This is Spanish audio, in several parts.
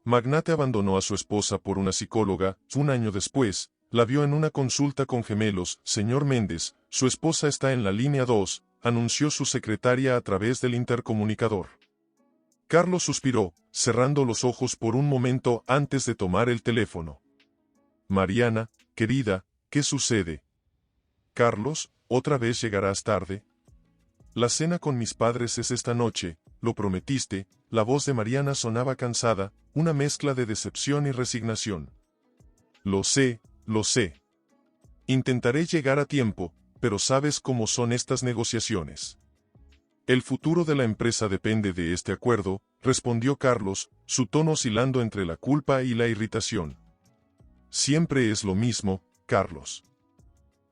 Magnate abandonó a su esposa por una psicóloga. Un año después, la vio en una consulta con gemelos. Señor Méndez, su esposa está en la línea 2, anunció su secretaria a través del intercomunicador. Carlos suspiró, cerrando los ojos por un momento antes de tomar el teléfono. Mariana, querida, ¿qué sucede? Carlos, ¿otra vez llegarás tarde? La cena con mis padres es esta noche, lo prometiste. La voz de Mariana sonaba cansada, una mezcla de decepción y resignación. Lo sé, lo sé. Intentaré llegar a tiempo, pero sabes cómo son estas negociaciones. El futuro de la empresa depende de este acuerdo, respondió Carlos, su tono oscilando entre la culpa y la irritación. Siempre es lo mismo, Carlos.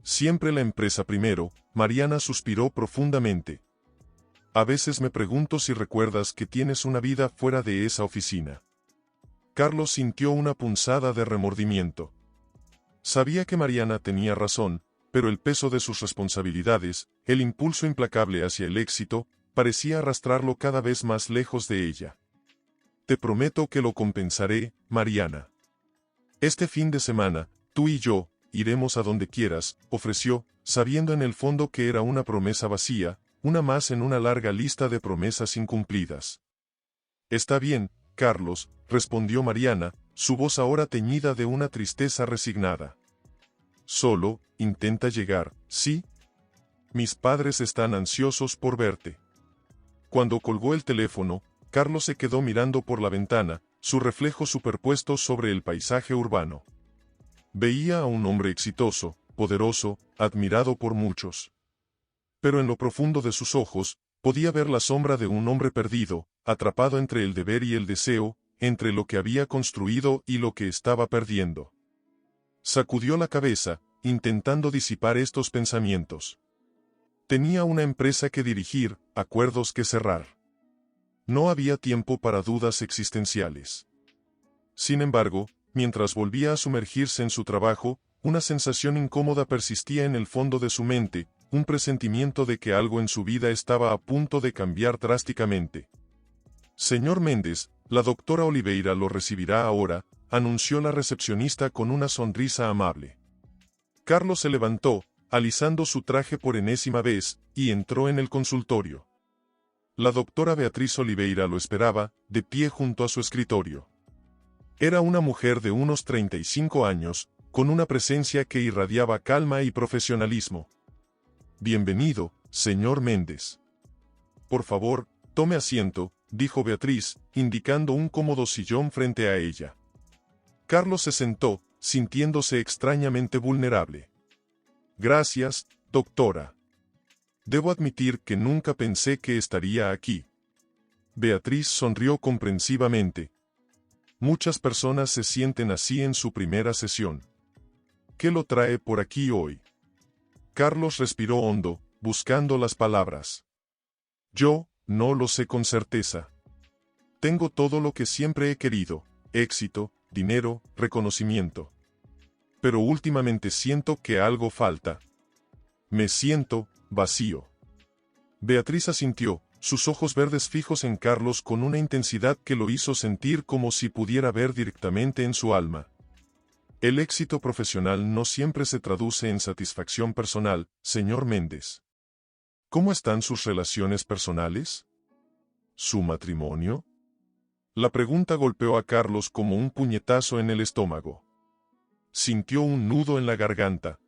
Siempre la empresa primero. Mariana suspiró profundamente. A veces me pregunto si recuerdas que tienes una vida fuera de esa oficina. Carlos sintió una punzada de remordimiento. Sabía que Mariana tenía razón, pero el peso de sus responsabilidades, el impulso implacable hacia el éxito, parecía arrastrarlo cada vez más lejos de ella. Te prometo que lo compensaré, Mariana. Este fin de semana, tú y yo, iremos a donde quieras, ofreció, sabiendo en el fondo que era una promesa vacía, una más en una larga lista de promesas incumplidas. Está bien, Carlos, respondió Mariana, su voz ahora teñida de una tristeza resignada. Solo, intenta llegar, ¿sí? Mis padres están ansiosos por verte. Cuando colgó el teléfono, Carlos se quedó mirando por la ventana, su reflejo superpuesto sobre el paisaje urbano. Veía a un hombre exitoso, poderoso, admirado por muchos. Pero en lo profundo de sus ojos, podía ver la sombra de un hombre perdido, atrapado entre el deber y el deseo, entre lo que había construido y lo que estaba perdiendo. Sacudió la cabeza, intentando disipar estos pensamientos. Tenía una empresa que dirigir, acuerdos que cerrar. No había tiempo para dudas existenciales. Sin embargo, mientras volvía a sumergirse en su trabajo, una sensación incómoda persistía en el fondo de su mente, un presentimiento de que algo en su vida estaba a punto de cambiar drásticamente. Señor Méndez, la doctora Oliveira lo recibirá ahora, anunció la recepcionista con una sonrisa amable. Carlos se levantó, alisando su traje por enésima vez, y entró en el consultorio. La doctora Beatriz Oliveira lo esperaba, de pie junto a su escritorio. Era una mujer de unos 35 años, con una presencia que irradiaba calma y profesionalismo. Bienvenido, señor Méndez. Por favor, tome asiento, dijo Beatriz, indicando un cómodo sillón frente a ella. Carlos se sentó, sintiéndose extrañamente vulnerable. Gracias, doctora. Debo admitir que nunca pensé que estaría aquí. Beatriz sonrió comprensivamente. Muchas personas se sienten así en su primera sesión. ¿Qué lo trae por aquí hoy? Carlos respiró hondo, buscando las palabras. Yo, no lo sé con certeza. Tengo todo lo que siempre he querido, éxito, dinero, reconocimiento. Pero últimamente siento que algo falta. Me siento vacío. Beatriz asintió, sus ojos verdes fijos en Carlos con una intensidad que lo hizo sentir como si pudiera ver directamente en su alma. El éxito profesional no siempre se traduce en satisfacción personal, señor Méndez. ¿Cómo están sus relaciones personales? ¿Su matrimonio? La pregunta golpeó a Carlos como un puñetazo en el estómago. Sintió un nudo en la garganta.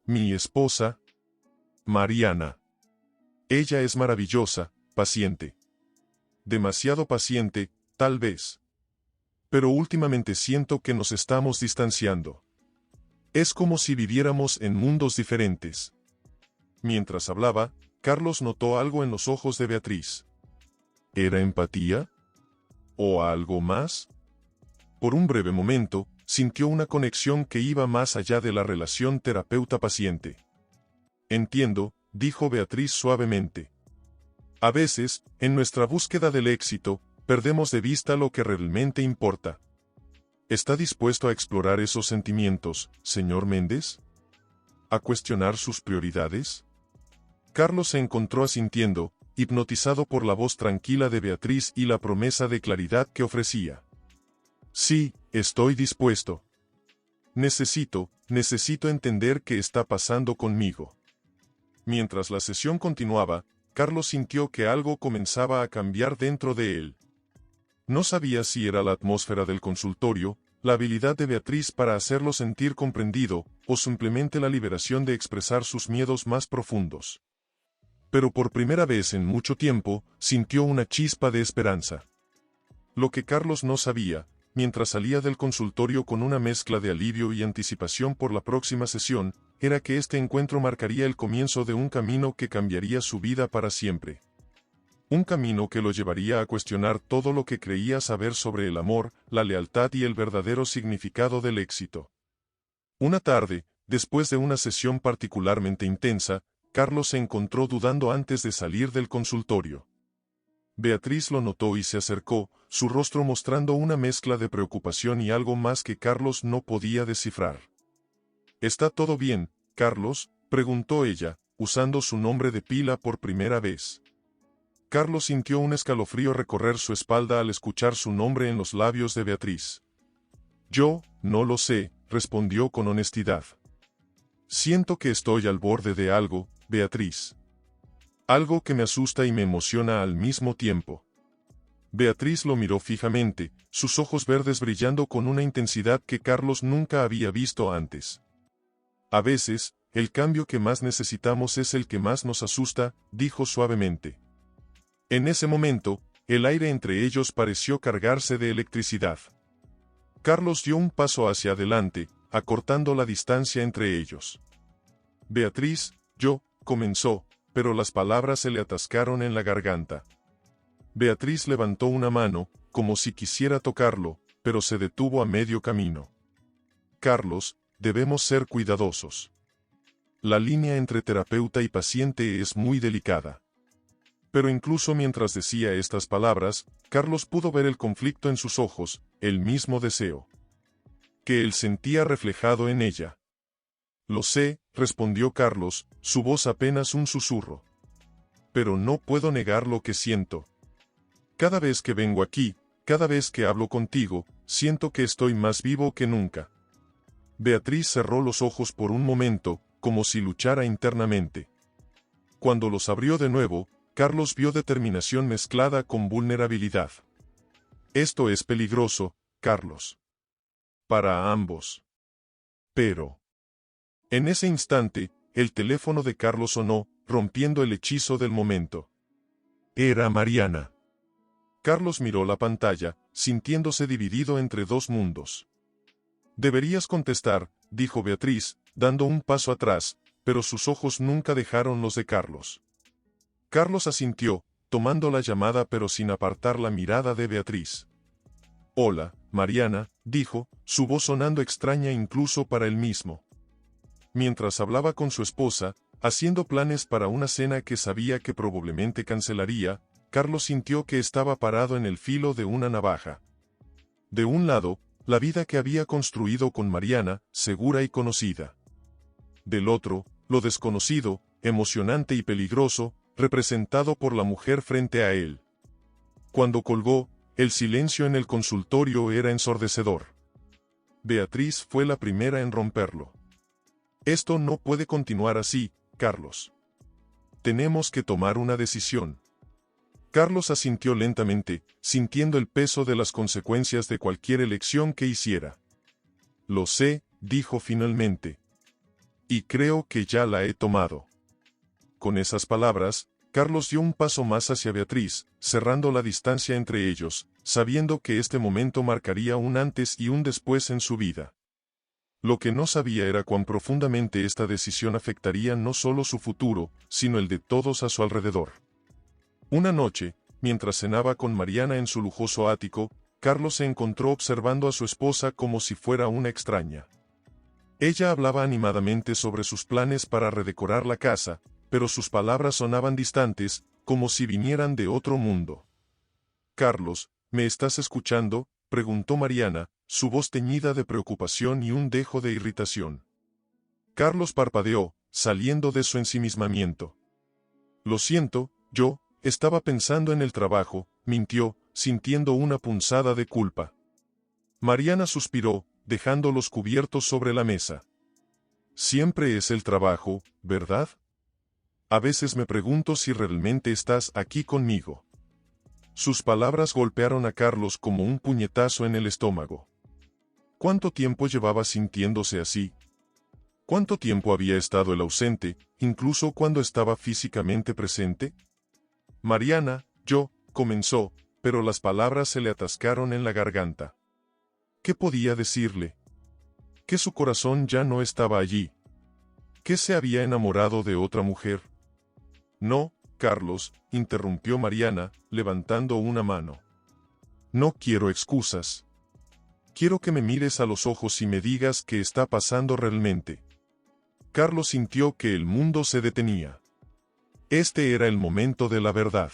Mi esposa, Mariana. Ella es maravillosa, paciente. Demasiado paciente, tal vez. Pero últimamente siento que nos estamos distanciando. Es como si viviéramos en mundos diferentes. Mientras hablaba, Carlos notó algo en los ojos de Beatriz. ¿Era empatía? ¿O algo más? Por un breve momento, sintió una conexión que iba más allá de la relación terapeuta-paciente. Entiendo, dijo Beatriz suavemente. A veces, en nuestra búsqueda del éxito, perdemos de vista lo que realmente importa. ¿Está dispuesto a explorar esos sentimientos, señor Méndez? ¿A cuestionar sus prioridades? Carlos se encontró asintiendo, hipnotizado por la voz tranquila de Beatriz y la promesa de claridad que ofrecía. Sí, estoy dispuesto. Necesito entender qué está pasando conmigo. Mientras la sesión continuaba, Carlos sintió que algo comenzaba a cambiar dentro de él. No sabía si era la atmósfera del consultorio, la habilidad de Beatriz para hacerlo sentir comprendido, o simplemente la liberación de expresar sus miedos más profundos. Pero por primera vez en mucho tiempo, sintió una chispa de esperanza. Lo que Carlos no sabía, mientras salía del consultorio con una mezcla de alivio y anticipación por la próxima sesión, era que este encuentro marcaría el comienzo de un camino que cambiaría su vida para siempre. Un camino que lo llevaría a cuestionar todo lo que creía saber sobre el amor, la lealtad y el verdadero significado del éxito. Una tarde, después de una sesión particularmente intensa, Carlos se encontró dudando antes de salir del consultorio. Beatriz lo notó y se acercó, su rostro mostrando una mezcla de preocupación y algo más que Carlos no podía descifrar. ¿Está todo bien, Carlos?, preguntó ella, usando su nombre de pila por primera vez. Carlos sintió un escalofrío recorrer su espalda al escuchar su nombre en los labios de Beatriz. Yo, no lo sé, respondió con honestidad. Siento que estoy al borde de algo, Beatriz. Algo que me asusta y me emociona al mismo tiempo. Beatriz lo miró fijamente, sus ojos verdes brillando con una intensidad que Carlos nunca había visto antes. A veces, el cambio que más necesitamos es el que más nos asusta, dijo suavemente. En ese momento, el aire entre ellos pareció cargarse de electricidad. Carlos dio un paso hacia adelante, acortando la distancia entre ellos. Beatriz, comenzó, pero las palabras se le atascaron en la garganta. Beatriz levantó una mano, como si quisiera tocarlo, pero se detuvo a medio camino. Carlos, debemos ser cuidadosos. La línea entre terapeuta y paciente es muy delicada. Pero incluso mientras decía estas palabras, Carlos pudo ver el conflicto en sus ojos, el mismo deseo que él sentía reflejado en ella. Lo sé, respondió Carlos, su voz apenas un susurro. Pero no puedo negar lo que siento. Cada vez que vengo aquí, cada vez que hablo contigo, siento que estoy más vivo que nunca. Beatriz cerró los ojos por un momento, como si luchara internamente. Cuando los abrió de nuevo, Carlos vio determinación mezclada con vulnerabilidad. Esto es peligroso, Carlos. Para ambos. Pero... En ese instante, el teléfono de Carlos sonó, rompiendo el hechizo del momento. Era Mariana. Carlos miró la pantalla, sintiéndose dividido entre dos mundos. Deberías contestar, dijo Beatriz, dando un paso atrás, pero sus ojos nunca dejaron los de Carlos. Carlos asintió, tomando la llamada pero sin apartar la mirada de Beatriz. Hola, Mariana, dijo, su voz sonando extraña incluso para él mismo. Mientras hablaba con su esposa, haciendo planes para una cena que sabía que probablemente cancelaría, Carlos sintió que estaba parado en el filo de una navaja. De un lado, la vida que había construido con Mariana, segura y conocida. Del otro, lo desconocido, emocionante y peligroso, representado por la mujer frente a él. Cuando colgó, el silencio en el consultorio era ensordecedor. Beatriz fue la primera en romperlo. Esto no puede continuar así, Carlos. Tenemos que tomar una decisión. Carlos asintió lentamente, sintiendo el peso de las consecuencias de cualquier elección que hiciera. Lo sé, dijo finalmente. Y creo que ya la he tomado. Con esas palabras, Carlos dio un paso más hacia Beatriz, cerrando la distancia entre ellos, sabiendo que este momento marcaría un antes y un después en su vida. Lo que no sabía era cuán profundamente esta decisión afectaría no solo su futuro, sino el de todos a su alrededor. Una noche, mientras cenaba con Mariana en su lujoso ático, Carlos se encontró observando a su esposa como si fuera una extraña. Ella hablaba animadamente sobre sus planes para redecorar la casa, pero sus palabras sonaban distantes, como si vinieran de otro mundo. Carlos, ¿me estás escuchando?, preguntó Mariana, su voz teñida de preocupación y un dejo de irritación. Carlos parpadeó, saliendo de su ensimismamiento. Lo siento, estaba pensando en el trabajo, mintió, sintiendo una punzada de culpa. Mariana suspiró, dejando los cubiertos sobre la mesa. Siempre es el trabajo, ¿verdad? A veces me pregunto si realmente estás aquí conmigo. Sus palabras golpearon a Carlos como un puñetazo en el estómago. ¿Cuánto tiempo llevaba sintiéndose así? ¿Cuánto tiempo había estado el ausente, incluso cuando estaba físicamente presente? Mariana, comenzó, pero las palabras se le atascaron en la garganta. ¿Qué podía decirle? Que su corazón ya no estaba allí. Que se había enamorado de otra mujer. No, Carlos, interrumpió Mariana, levantando una mano. No quiero excusas. Quiero que me mires a los ojos y me digas qué está pasando realmente. Carlos sintió que el mundo se detenía. Este era el momento de la verdad.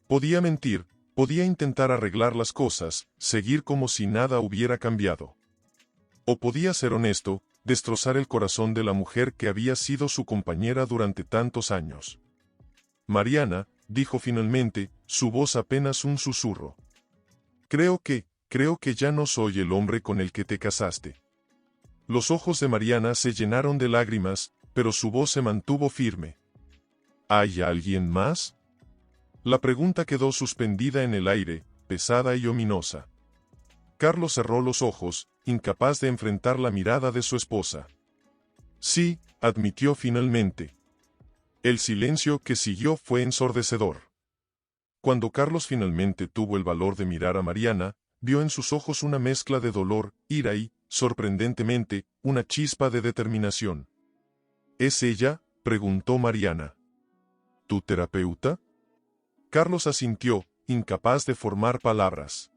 Podía mentir, podía intentar arreglar las cosas, seguir como si nada hubiera cambiado. O podía ser honesto, destrozar el corazón de la mujer que había sido su compañera durante tantos años. Mariana, dijo finalmente, su voz apenas un susurro. Creo que ya no soy el hombre con el que te casaste. Los ojos de Mariana se llenaron de lágrimas, pero su voz se mantuvo firme. ¿Hay alguien más? La pregunta quedó suspendida en el aire, pesada y ominosa. Carlos cerró los ojos, incapaz de enfrentar la mirada de su esposa. Sí, admitió finalmente. El silencio que siguió fue ensordecedor. Cuando Carlos finalmente tuvo el valor de mirar a Mariana, vio en sus ojos una mezcla de dolor, ira y, sorprendentemente, una chispa de determinación. ¿Es ella?, preguntó Mariana. ¿Tu terapeuta? Carlos asintió, incapaz de formar palabras.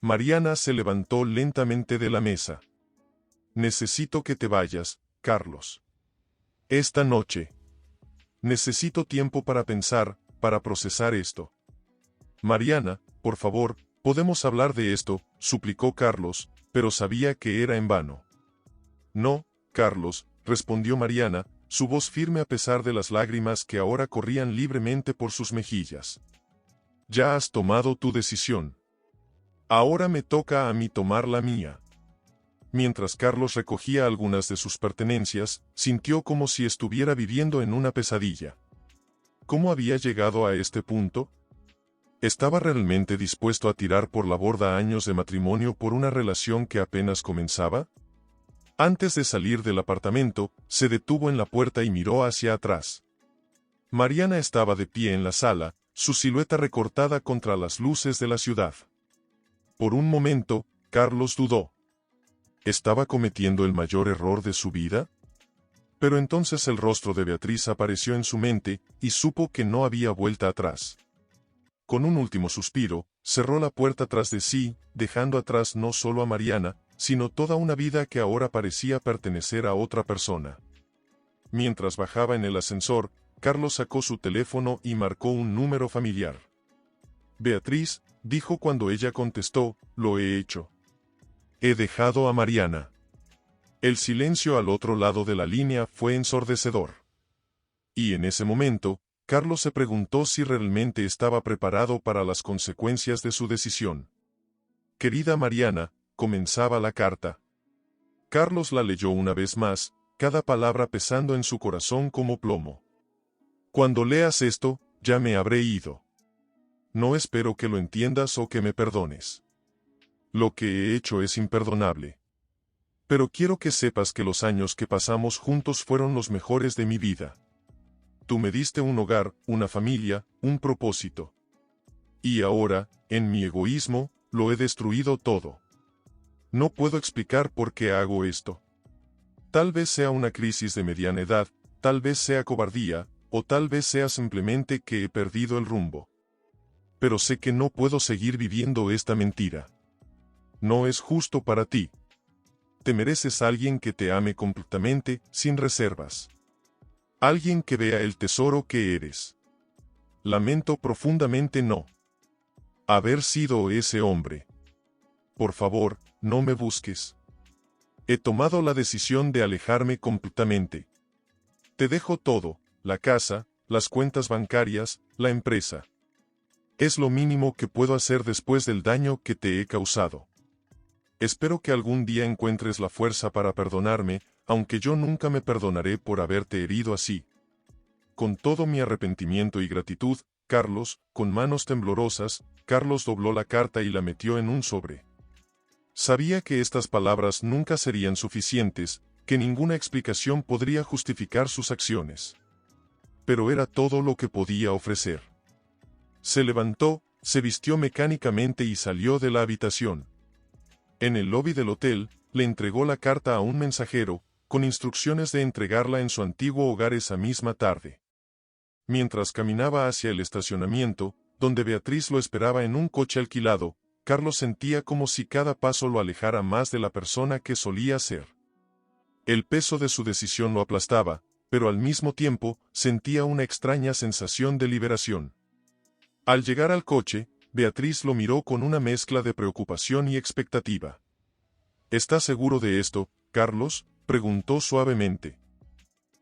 Mariana se levantó lentamente de la mesa. Necesito que te vayas, Carlos. Esta noche. Necesito tiempo para pensar, para procesar esto. Mariana, por favor, podemos hablar de esto, suplicó Carlos, pero sabía que era en vano. No, Carlos, respondió Mariana, su voz firme a pesar de las lágrimas que ahora corrían libremente por sus mejillas. Ya has tomado tu decisión. Ahora me toca a mí tomar la mía. Mientras Carlos recogía algunas de sus pertenencias, sintió como si estuviera viviendo en una pesadilla. ¿Cómo había llegado a este punto? ¿Estaba realmente dispuesto a tirar por la borda años de matrimonio por una relación que apenas comenzaba? Antes de salir del apartamento, se detuvo en la puerta y miró hacia atrás. Mariana estaba de pie en la sala, su silueta recortada contra las luces de la ciudad. Por un momento, Carlos dudó. ¿Estaba cometiendo el mayor error de su vida? Pero entonces el rostro de Beatriz apareció en su mente, y supo que no había vuelta atrás. Con un último suspiro, cerró la puerta tras de sí, dejando atrás no solo a Mariana, sino toda una vida que ahora parecía pertenecer a otra persona. Mientras bajaba en el ascensor, Carlos sacó su teléfono y marcó un número familiar. Beatriz, dijo cuando ella contestó, lo he hecho. He dejado a Mariana. El silencio al otro lado de la línea fue ensordecedor. Y en ese momento, Carlos se preguntó si realmente estaba preparado para las consecuencias de su decisión. Querida Mariana, comenzaba la carta. Carlos la leyó una vez más, cada palabra pesando en su corazón como plomo. Cuando leas esto, ya me habré ido. No espero que lo entiendas o que me perdones. Lo que he hecho es imperdonable. Pero quiero que sepas que los años que pasamos juntos fueron los mejores de mi vida. Tú me diste un hogar, una familia, un propósito. Y ahora, en mi egoísmo, lo he destruido todo. No puedo explicar por qué hago esto. Tal vez sea una crisis de mediana edad, tal vez sea cobardía, o tal vez sea simplemente que he perdido el rumbo. Pero sé que no puedo seguir viviendo esta mentira. No es justo para ti. Te mereces a alguien que te ame completamente, sin reservas. Alguien que vea el tesoro que eres. Lamento profundamente no haber sido ese hombre. Por favor, no me busques. He tomado la decisión de alejarme completamente. Te dejo todo, la casa, las cuentas bancarias, la empresa. Es lo mínimo que puedo hacer después del daño que te he causado. Espero que algún día encuentres la fuerza para perdonarme, aunque yo nunca me perdonaré por haberte herido así. Con todo mi arrepentimiento y gratitud, Carlos, con manos temblorosas, Carlos dobló la carta y la metió en un sobre. Sabía que estas palabras nunca serían suficientes, que ninguna explicación podría justificar sus acciones. Pero era todo lo que podía ofrecer. Se levantó, se vistió mecánicamente y salió de la habitación. En el lobby del hotel, le entregó la carta a un mensajero, con instrucciones de entregarla en su antiguo hogar esa misma tarde. Mientras caminaba hacia el estacionamiento, donde Beatriz lo esperaba en un coche alquilado, Carlos sentía como si cada paso lo alejara más de la persona que solía ser. El peso de su decisión lo aplastaba, pero al mismo tiempo, sentía una extraña sensación de liberación. Al llegar al coche, Beatriz lo miró con una mezcla de preocupación y expectativa. ¿Estás seguro de esto, Carlos?, preguntó suavemente.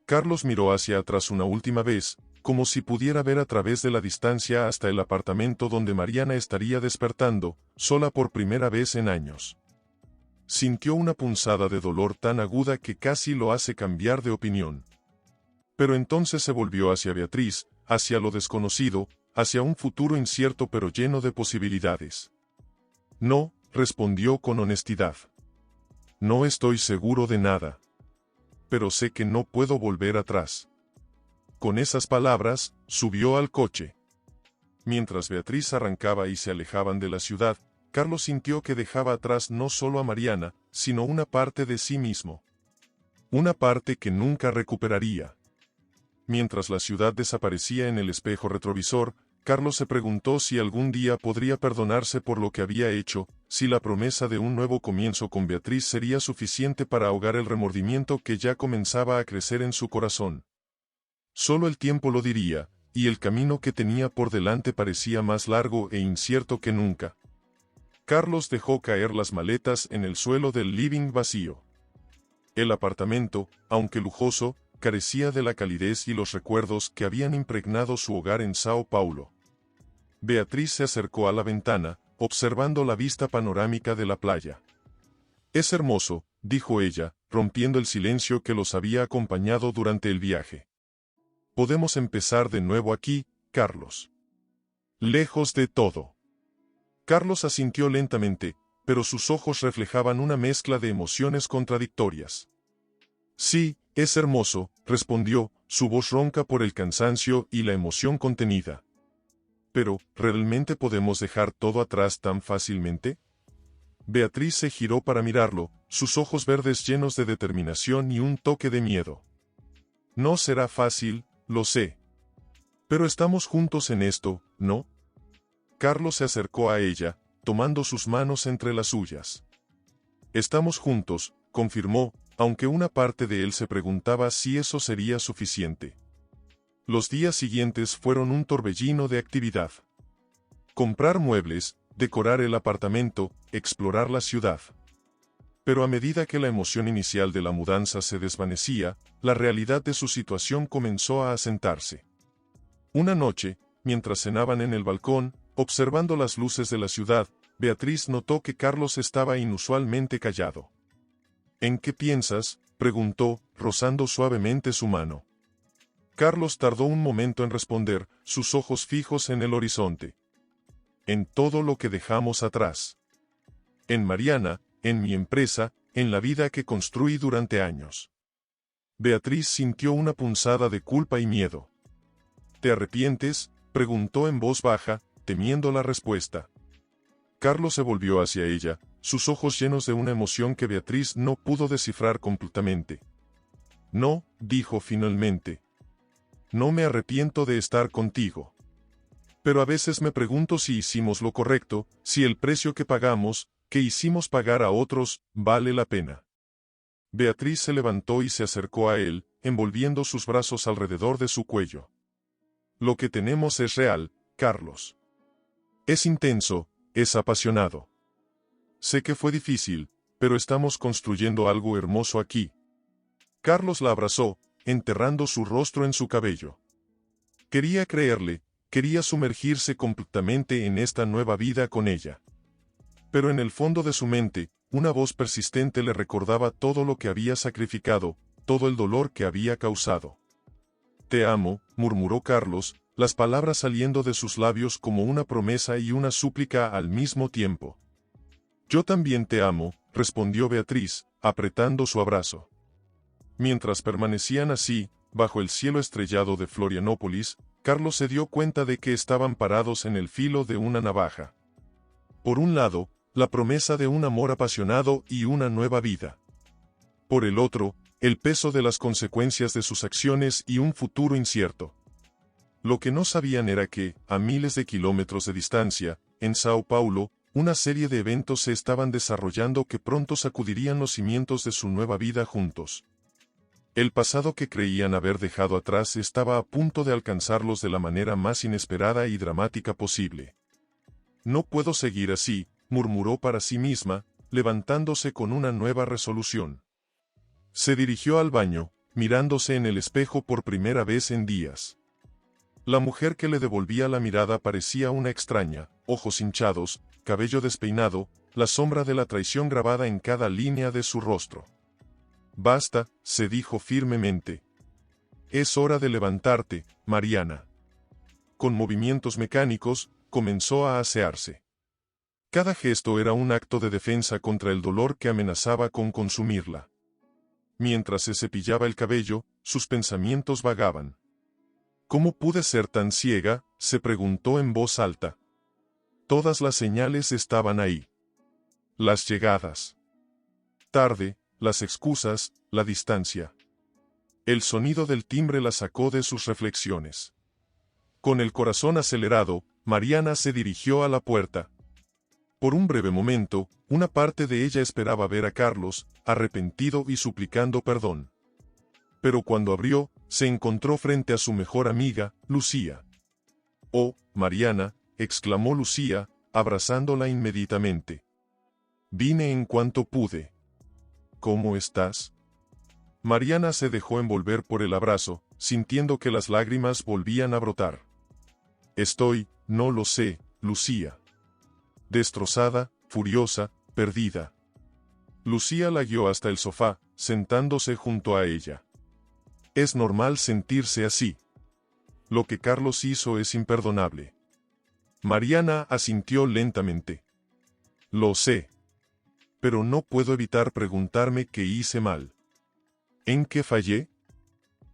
Carlos miró hacia atrás una última vez, como si pudiera ver a través de la distancia hasta el apartamento donde Mariana estaría despertando, sola por primera vez en años. Sintió una punzada de dolor tan aguda que casi lo hace cambiar de opinión. Pero entonces se volvió hacia Beatriz, hacia lo desconocido, hacia un futuro incierto pero lleno de posibilidades. No, respondió con honestidad. No estoy seguro de nada. Pero sé que no puedo volver atrás. Con esas palabras, subió al coche. Mientras Beatriz arrancaba y se alejaban de la ciudad, Carlos sintió que dejaba atrás no solo a Mariana, sino una parte de sí mismo. Una parte que nunca recuperaría. Mientras la ciudad desaparecía en el espejo retrovisor, Carlos se preguntó si algún día podría perdonarse por lo que había hecho, si la promesa de un nuevo comienzo con Beatriz sería suficiente para ahogar el remordimiento que ya comenzaba a crecer en su corazón. Solo el tiempo lo diría, y el camino que tenía por delante parecía más largo e incierto que nunca. Carlos dejó caer las maletas en el suelo del living vacío. El apartamento, aunque lujoso, carecía de la calidez y los recuerdos que habían impregnado su hogar en Sao Paulo. Beatriz se acercó a la ventana, observando la vista panorámica de la playa. «Es hermoso», dijo ella, rompiendo el silencio que los había acompañado durante el viaje. «Podemos empezar de nuevo aquí, Carlos». «Lejos de todo». Carlos asintió lentamente, pero sus ojos reflejaban una mezcla de emociones contradictorias. «Sí, es hermoso», respondió, su voz ronca por el cansancio y la emoción contenida. «Pero, ¿realmente podemos dejar todo atrás tan fácilmente?» Beatriz se giró para mirarlo, sus ojos verdes llenos de determinación y un toque de miedo. «No será fácil, lo sé. Pero estamos juntos en esto, ¿no?» Carlos se acercó a ella, tomando sus manos entre las suyas. «Estamos juntos», confirmó, aunque una parte de él se preguntaba si eso sería suficiente. Los días siguientes fueron un torbellino de actividad. Comprar muebles, decorar el apartamento, explorar la ciudad. Pero a medida que la emoción inicial de la mudanza se desvanecía, la realidad de su situación comenzó a asentarse. Una noche, mientras cenaban en el balcón, observando las luces de la ciudad, Beatriz notó que Carlos estaba inusualmente callado. «¿En qué piensas?», preguntó, rozando suavemente su mano. Carlos tardó un momento en responder, sus ojos fijos en el horizonte. «En todo lo que dejamos atrás. En Mariana, en mi empresa, en la vida que construí durante años». Beatriz sintió una punzada de culpa y miedo. «¿Te arrepientes?», preguntó en voz baja, temiendo la respuesta. Carlos se volvió hacia ella, sus ojos llenos de una emoción que Beatriz no pudo descifrar completamente. «No», dijo finalmente. «No me arrepiento de estar contigo. Pero a veces me pregunto si hicimos lo correcto, si el precio que pagamos, que hicimos pagar a otros, vale la pena». Beatriz se levantó y se acercó a él, envolviendo sus brazos alrededor de su cuello. «Lo que tenemos es real, Carlos. Es intenso, es apasionado. Sé que fue difícil, pero estamos construyendo algo hermoso aquí». Carlos la abrazó, enterrando su rostro en su cabello. Quería creerle, quería sumergirse completamente en esta nueva vida con ella. Pero en el fondo de su mente, una voz persistente le recordaba todo lo que había sacrificado, todo el dolor que había causado. «Te amo», murmuró Carlos, las palabras saliendo de sus labios como una promesa y una súplica al mismo tiempo. «Yo también te amo», respondió Beatriz, apretando su abrazo. Mientras permanecían así, bajo el cielo estrellado de Florianópolis, Carlos se dio cuenta de que estaban parados en el filo de una navaja. Por un lado, la promesa de un amor apasionado y una nueva vida. Por el otro, el peso de las consecuencias de sus acciones y un futuro incierto. Lo que no sabían era que, a miles de kilómetros de distancia, en Sao Paulo, una serie de eventos se estaban desarrollando que pronto sacudirían los cimientos de su nueva vida juntos. El pasado que creían haber dejado atrás estaba a punto de alcanzarlos de la manera más inesperada y dramática posible. «No puedo seguir así», murmuró para sí misma, levantándose con una nueva resolución. Se dirigió al baño, mirándose en el espejo por primera vez en días. La mujer que le devolvía la mirada parecía una extraña, ojos hinchados, cabello despeinado, la sombra de la traición grabada en cada línea de su rostro. «Basta», se dijo firmemente. «Es hora de levantarte, Mariana». Con movimientos mecánicos, comenzó a asearse. Cada gesto era un acto de defensa contra el dolor que amenazaba con consumirla. Mientras se cepillaba el cabello, sus pensamientos vagaban. «¿Cómo pude ser tan ciega?», se preguntó en voz alta. Todas las señales estaban ahí. Las llegadas tarde, las excusas, la distancia. El sonido del timbre la sacó de sus reflexiones. Con el corazón acelerado, Mariana se dirigió a la puerta. Por un breve momento, una parte de ella esperaba ver a Carlos, arrepentido y suplicando perdón. Pero cuando abrió, se encontró frente a su mejor amiga, Lucía. «Oh, Mariana», exclamó Lucía, abrazándola inmediatamente. «Vine en cuanto pude». «¿Cómo estás?». Mariana se dejó envolver por el abrazo, sintiendo que las lágrimas volvían a brotar. «No lo sé, Lucía». Destrozada, furiosa, perdida. Lucía la guió hasta el sofá, sentándose junto a ella. «Es normal sentirse así. Lo que Carlos hizo es imperdonable». Mariana asintió lentamente. «Lo sé. Pero no puedo evitar preguntarme qué hice mal». «¿En qué fallé?».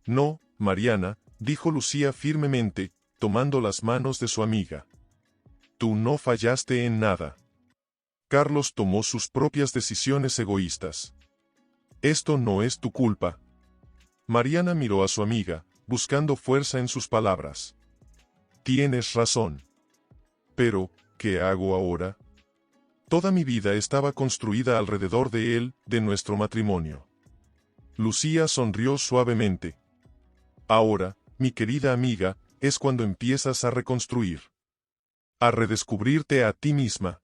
«No, Mariana», dijo Lucía firmemente, tomando las manos de su amiga. «Tú no fallaste en nada. Carlos tomó sus propias decisiones egoístas. Esto no es tu culpa». Mariana miró a su amiga, buscando fuerza en sus palabras. «Tienes razón. Pero, ¿qué hago ahora? Toda mi vida estaba construida alrededor de él, de nuestro matrimonio». Lucía sonrió suavemente. «Ahora, mi querida amiga, es cuando empiezas a reconstruir. A redescubrirte a ti misma».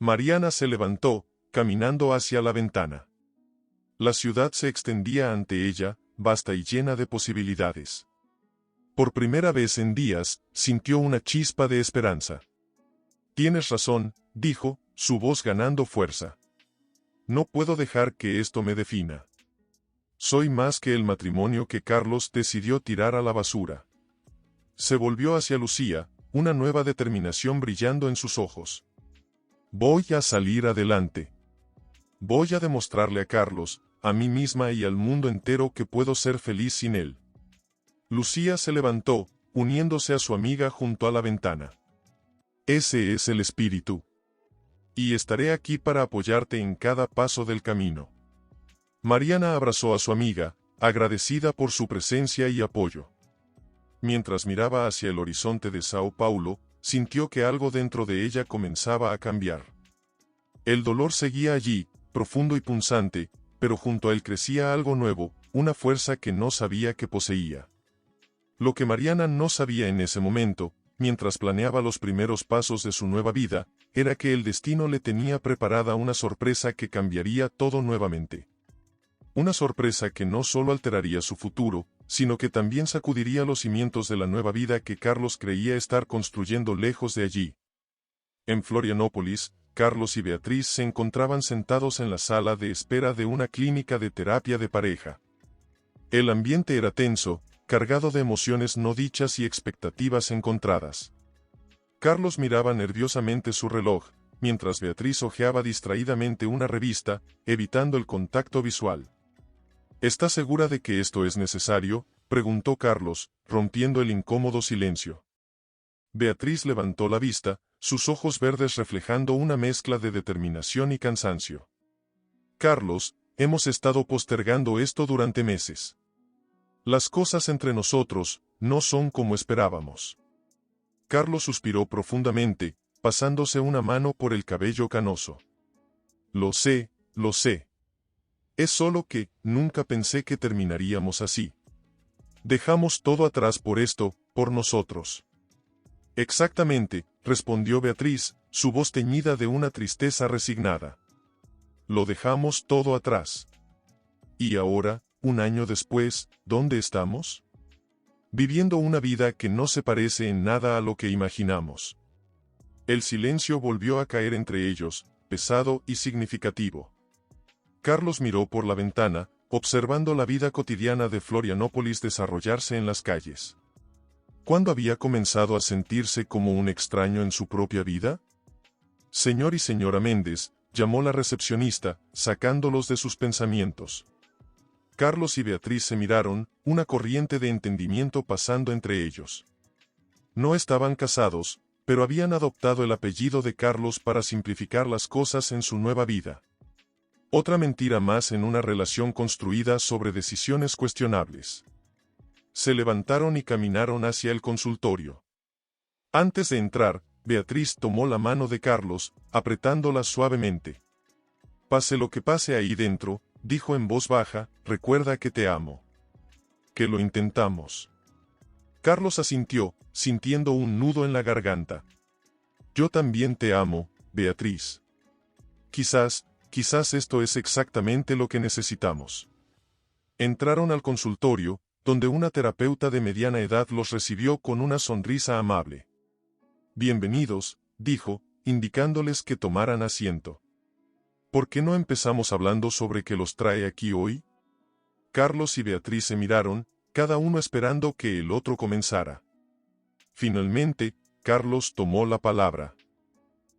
Mariana se levantó, caminando hacia la ventana. La ciudad se extendía ante ella, vasta y llena de posibilidades. Por primera vez en días, sintió una chispa de esperanza. «Tienes razón», dijo, su voz ganando fuerza. «No puedo dejar que esto me defina. Soy más que el matrimonio que Carlos decidió tirar a la basura». Se volvió hacia Lucía, una nueva determinación brillando en sus ojos. «Voy a salir adelante. Voy a demostrarle a Carlos, a mí misma y al mundo entero que puedo ser feliz sin él». Lucía se levantó, uniéndose a su amiga junto a la ventana. «Ese es el espíritu. Y estaré aquí para apoyarte en cada paso del camino». Mariana abrazó a su amiga, agradecida por su presencia y apoyo. Mientras miraba hacia el horizonte de Sao Paulo, sintió que algo dentro de ella comenzaba a cambiar. El dolor seguía allí, profundo y punzante, pero junto a él crecía algo nuevo, una fuerza que no sabía que poseía. Lo que Mariana no sabía en ese momento, mientras planeaba los primeros pasos de su nueva vida, era que el destino le tenía preparada una sorpresa que cambiaría todo nuevamente. Una sorpresa que no solo alteraría su futuro, sino que también sacudiría los cimientos de la nueva vida que Carlos creía estar construyendo lejos de allí. En Florianópolis, Carlos y Beatriz se encontraban sentados en la sala de espera de una clínica de terapia de pareja. El ambiente era tenso, cargado de emociones no dichas y expectativas encontradas. Carlos miraba nerviosamente su reloj, mientras Beatriz hojeaba distraídamente una revista, evitando el contacto visual. ¿Está segura de que esto es necesario?, preguntó Carlos, rompiendo el incómodo silencio. Beatriz levantó la vista, sus ojos verdes reflejando una mezcla de determinación y cansancio. Carlos, hemos estado postergando esto durante meses. Las cosas entre nosotros no son como esperábamos. Carlos suspiró profundamente, pasándose una mano por el cabello canoso. Lo sé, lo sé. Es solo que nunca pensé que terminaríamos así. Dejamos todo atrás por esto, por nosotros. Exactamente, respondió Beatriz, su voz teñida de una tristeza resignada. Lo dejamos todo atrás. Y ahora, un año después, ¿dónde estamos? Viviendo una vida que no se parece en nada a lo que imaginamos. El silencio volvió a caer entre ellos, pesado y significativo. Carlos miró por la ventana, observando la vida cotidiana de Florianópolis desarrollarse en las calles. ¿Cuándo había comenzado a sentirse como un extraño en su propia vida? Señor y señora Méndez, llamó la recepcionista, sacándolos de sus pensamientos. Carlos y Beatriz se miraron, una corriente de entendimiento pasando entre ellos. No estaban casados, pero habían adoptado el apellido de Carlos para simplificar las cosas en su nueva vida. Otra mentira más en una relación construida sobre decisiones cuestionables. Se levantaron y caminaron hacia el consultorio. Antes de entrar, Beatriz tomó la mano de Carlos, apretándola suavemente. Pase lo que pase ahí dentro, dijo en voz baja, recuerda que te amo. Que lo intentamos. Carlos asintió, sintiendo un nudo en la garganta. Yo también te amo, Beatriz. Quizás esto es exactamente lo que necesitamos. Entraron al consultorio, donde una terapeuta de mediana edad los recibió con una sonrisa amable. Bienvenidos, dijo, indicándoles que tomaran asiento. ¿Por qué no empezamos hablando sobre qué los trae aquí hoy? Carlos y Beatriz se miraron, cada uno esperando que el otro comenzara. Finalmente, Carlos tomó la palabra.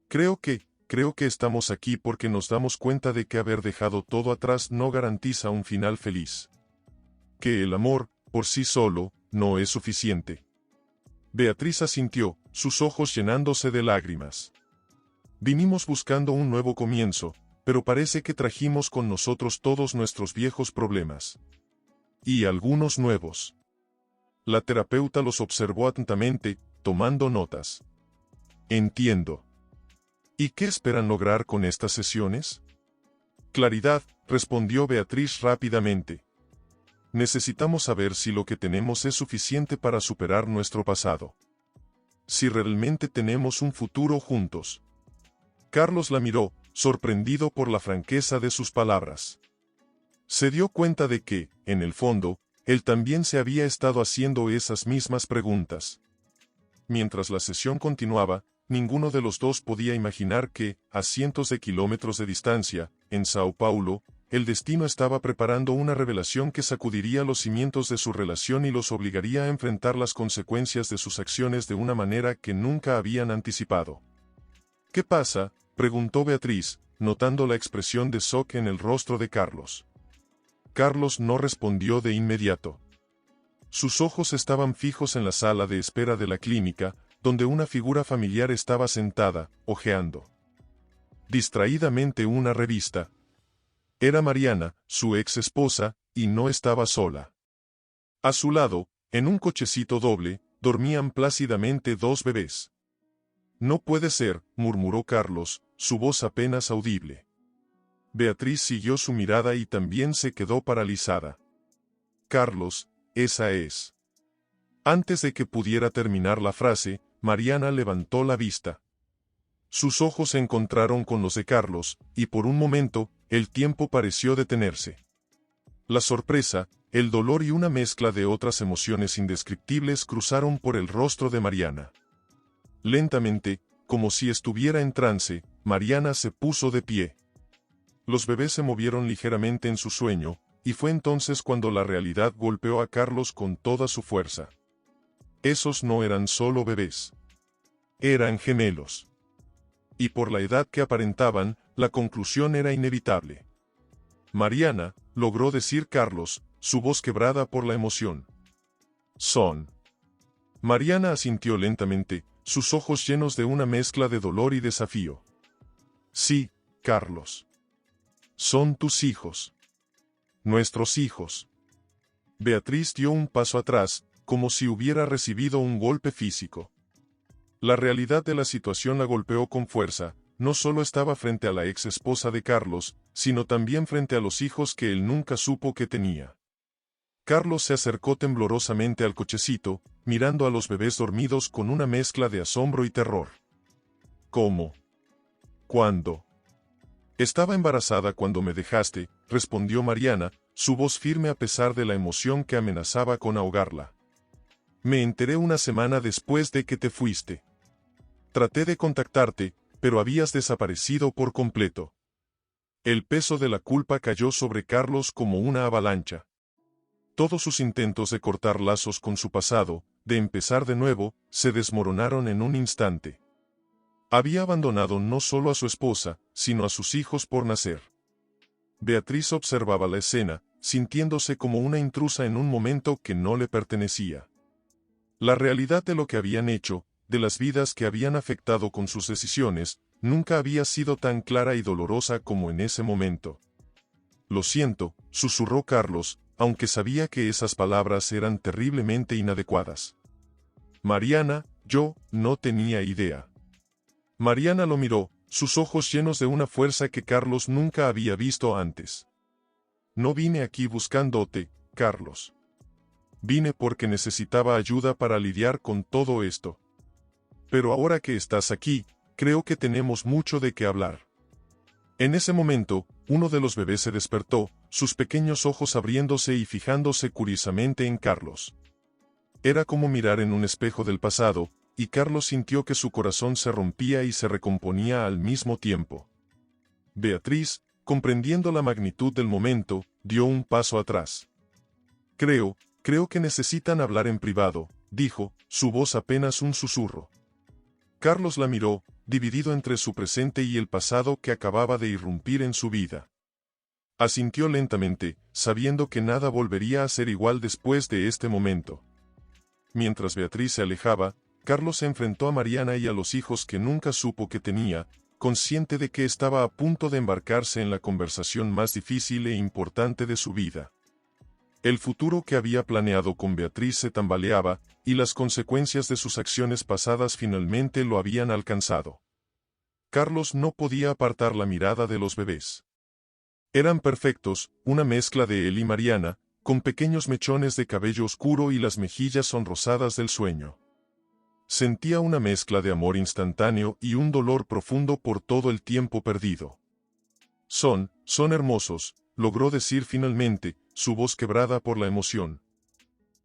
Creo que estamos aquí porque nos damos cuenta de que haber dejado todo atrás no garantiza un final feliz. Que el amor, por sí solo, no es suficiente. Beatriz asintió, sus ojos llenándose de lágrimas. Vinimos buscando un nuevo comienzo, pero parece que trajimos con nosotros todos nuestros viejos problemas. Y algunos nuevos. La terapeuta los observó atentamente, tomando notas. Entiendo. ¿Y qué esperan lograr con estas sesiones? Claridad, respondió Beatriz rápidamente. Necesitamos saber si lo que tenemos es suficiente para superar nuestro pasado. Si realmente tenemos un futuro juntos. Carlos la miró, sorprendido por la franqueza de sus palabras. Se dio cuenta de que, en el fondo, él también se había estado haciendo esas mismas preguntas. Mientras la sesión continuaba, ninguno de los dos podía imaginar que, a cientos de kilómetros de distancia, en Sao Paulo, el destino estaba preparando una revelación que sacudiría los cimientos de su relación y los obligaría a enfrentar las consecuencias de sus acciones de una manera que nunca habían anticipado. ¿Qué pasa?, preguntó Beatriz, notando la expresión de shock en el rostro de Carlos. Carlos no respondió de inmediato. Sus ojos estaban fijos en la sala de espera de la clínica, donde una figura familiar estaba sentada, hojeando distraídamente una revista. Era Mariana, su ex esposa, y no estaba sola. A su lado, en un cochecito doble, dormían plácidamente dos bebés. No puede ser, murmuró Carlos, su voz apenas audible. Beatriz siguió su mirada y también se quedó paralizada. Carlos, esa es. Antes de que pudiera terminar la frase, Mariana levantó la vista. Sus ojos se encontraron con los de Carlos, y por un momento, el tiempo pareció detenerse. La sorpresa, el dolor y una mezcla de otras emociones indescriptibles cruzaron por el rostro de Mariana. Lentamente, como si estuviera en trance, Mariana se puso de pie. Los bebés se movieron ligeramente en su sueño, y fue entonces cuando la realidad golpeó a Carlos con toda su fuerza. Esos no eran solo bebés. Eran gemelos. Y por la edad que aparentaban, la conclusión era inevitable. Mariana, logró decir Carlos, su voz quebrada por la emoción. Son. Mariana asintió lentamente, sus ojos llenos de una mezcla de dolor y desafío. Sí, Carlos. Son tus hijos. Nuestros hijos. Beatriz dio un paso atrás, como si hubiera recibido un golpe físico. La realidad de la situación la golpeó con fuerza, no solo estaba frente a la ex esposa de Carlos, sino también frente a los hijos que él nunca supo que tenía. Carlos se acercó temblorosamente al cochecito, mirando a los bebés dormidos con una mezcla de asombro y terror. ¿Cómo? ¿Cuándo? Estaba embarazada cuando me dejaste, respondió Mariana, su voz firme a pesar de la emoción que amenazaba con ahogarla. Me enteré una semana después de que te fuiste. Traté de contactarte, pero habías desaparecido por completo. El peso de la culpa cayó sobre Carlos como una avalancha. Todos sus intentos de cortar lazos con su pasado, de empezar de nuevo, se desmoronaron en un instante. Había abandonado no solo a su esposa, sino a sus hijos por nacer. Beatriz observaba la escena, sintiéndose como una intrusa en un momento que no le pertenecía. La realidad de lo que habían hecho, de las vidas que habían afectado con sus decisiones, nunca había sido tan clara y dolorosa como en ese momento. Lo siento, susurró Carlos, aunque sabía que esas palabras eran terriblemente inadecuadas. Mariana, yo no tenía idea. Mariana lo miró, sus ojos llenos de una fuerza que Carlos nunca había visto antes. No vine aquí buscándote, Carlos. Vine porque necesitaba ayuda para lidiar con todo esto. Pero ahora que estás aquí, creo que tenemos mucho de qué hablar. En ese momento, uno de los bebés se despertó, sus pequeños ojos abriéndose y fijándose curiosamente en Carlos. Era como mirar en un espejo del pasado, y Carlos sintió que su corazón se rompía y se recomponía al mismo tiempo. Beatriz, comprendiendo la magnitud del momento, dio un paso atrás. Creo que necesitan hablar en privado, dijo, su voz apenas un susurro. Carlos la miró, dividido entre su presente y el pasado que acababa de irrumpir en su vida. Asintió lentamente, sabiendo que nada volvería a ser igual después de este momento. Mientras Beatriz se alejaba, Carlos se enfrentó a Mariana y a los hijos que nunca supo que tenía, consciente de que estaba a punto de embarcarse en la conversación más difícil e importante de su vida. El futuro que había planeado con Beatriz se tambaleaba, y las consecuencias de sus acciones pasadas finalmente lo habían alcanzado. Carlos no podía apartar la mirada de los bebés. Eran perfectos, una mezcla de él y Mariana, con pequeños mechones de cabello oscuro y las mejillas sonrosadas del sueño. Sentía una mezcla de amor instantáneo y un dolor profundo por todo el tiempo perdido. Son hermosos, logró decir finalmente, su voz quebrada por la emoción.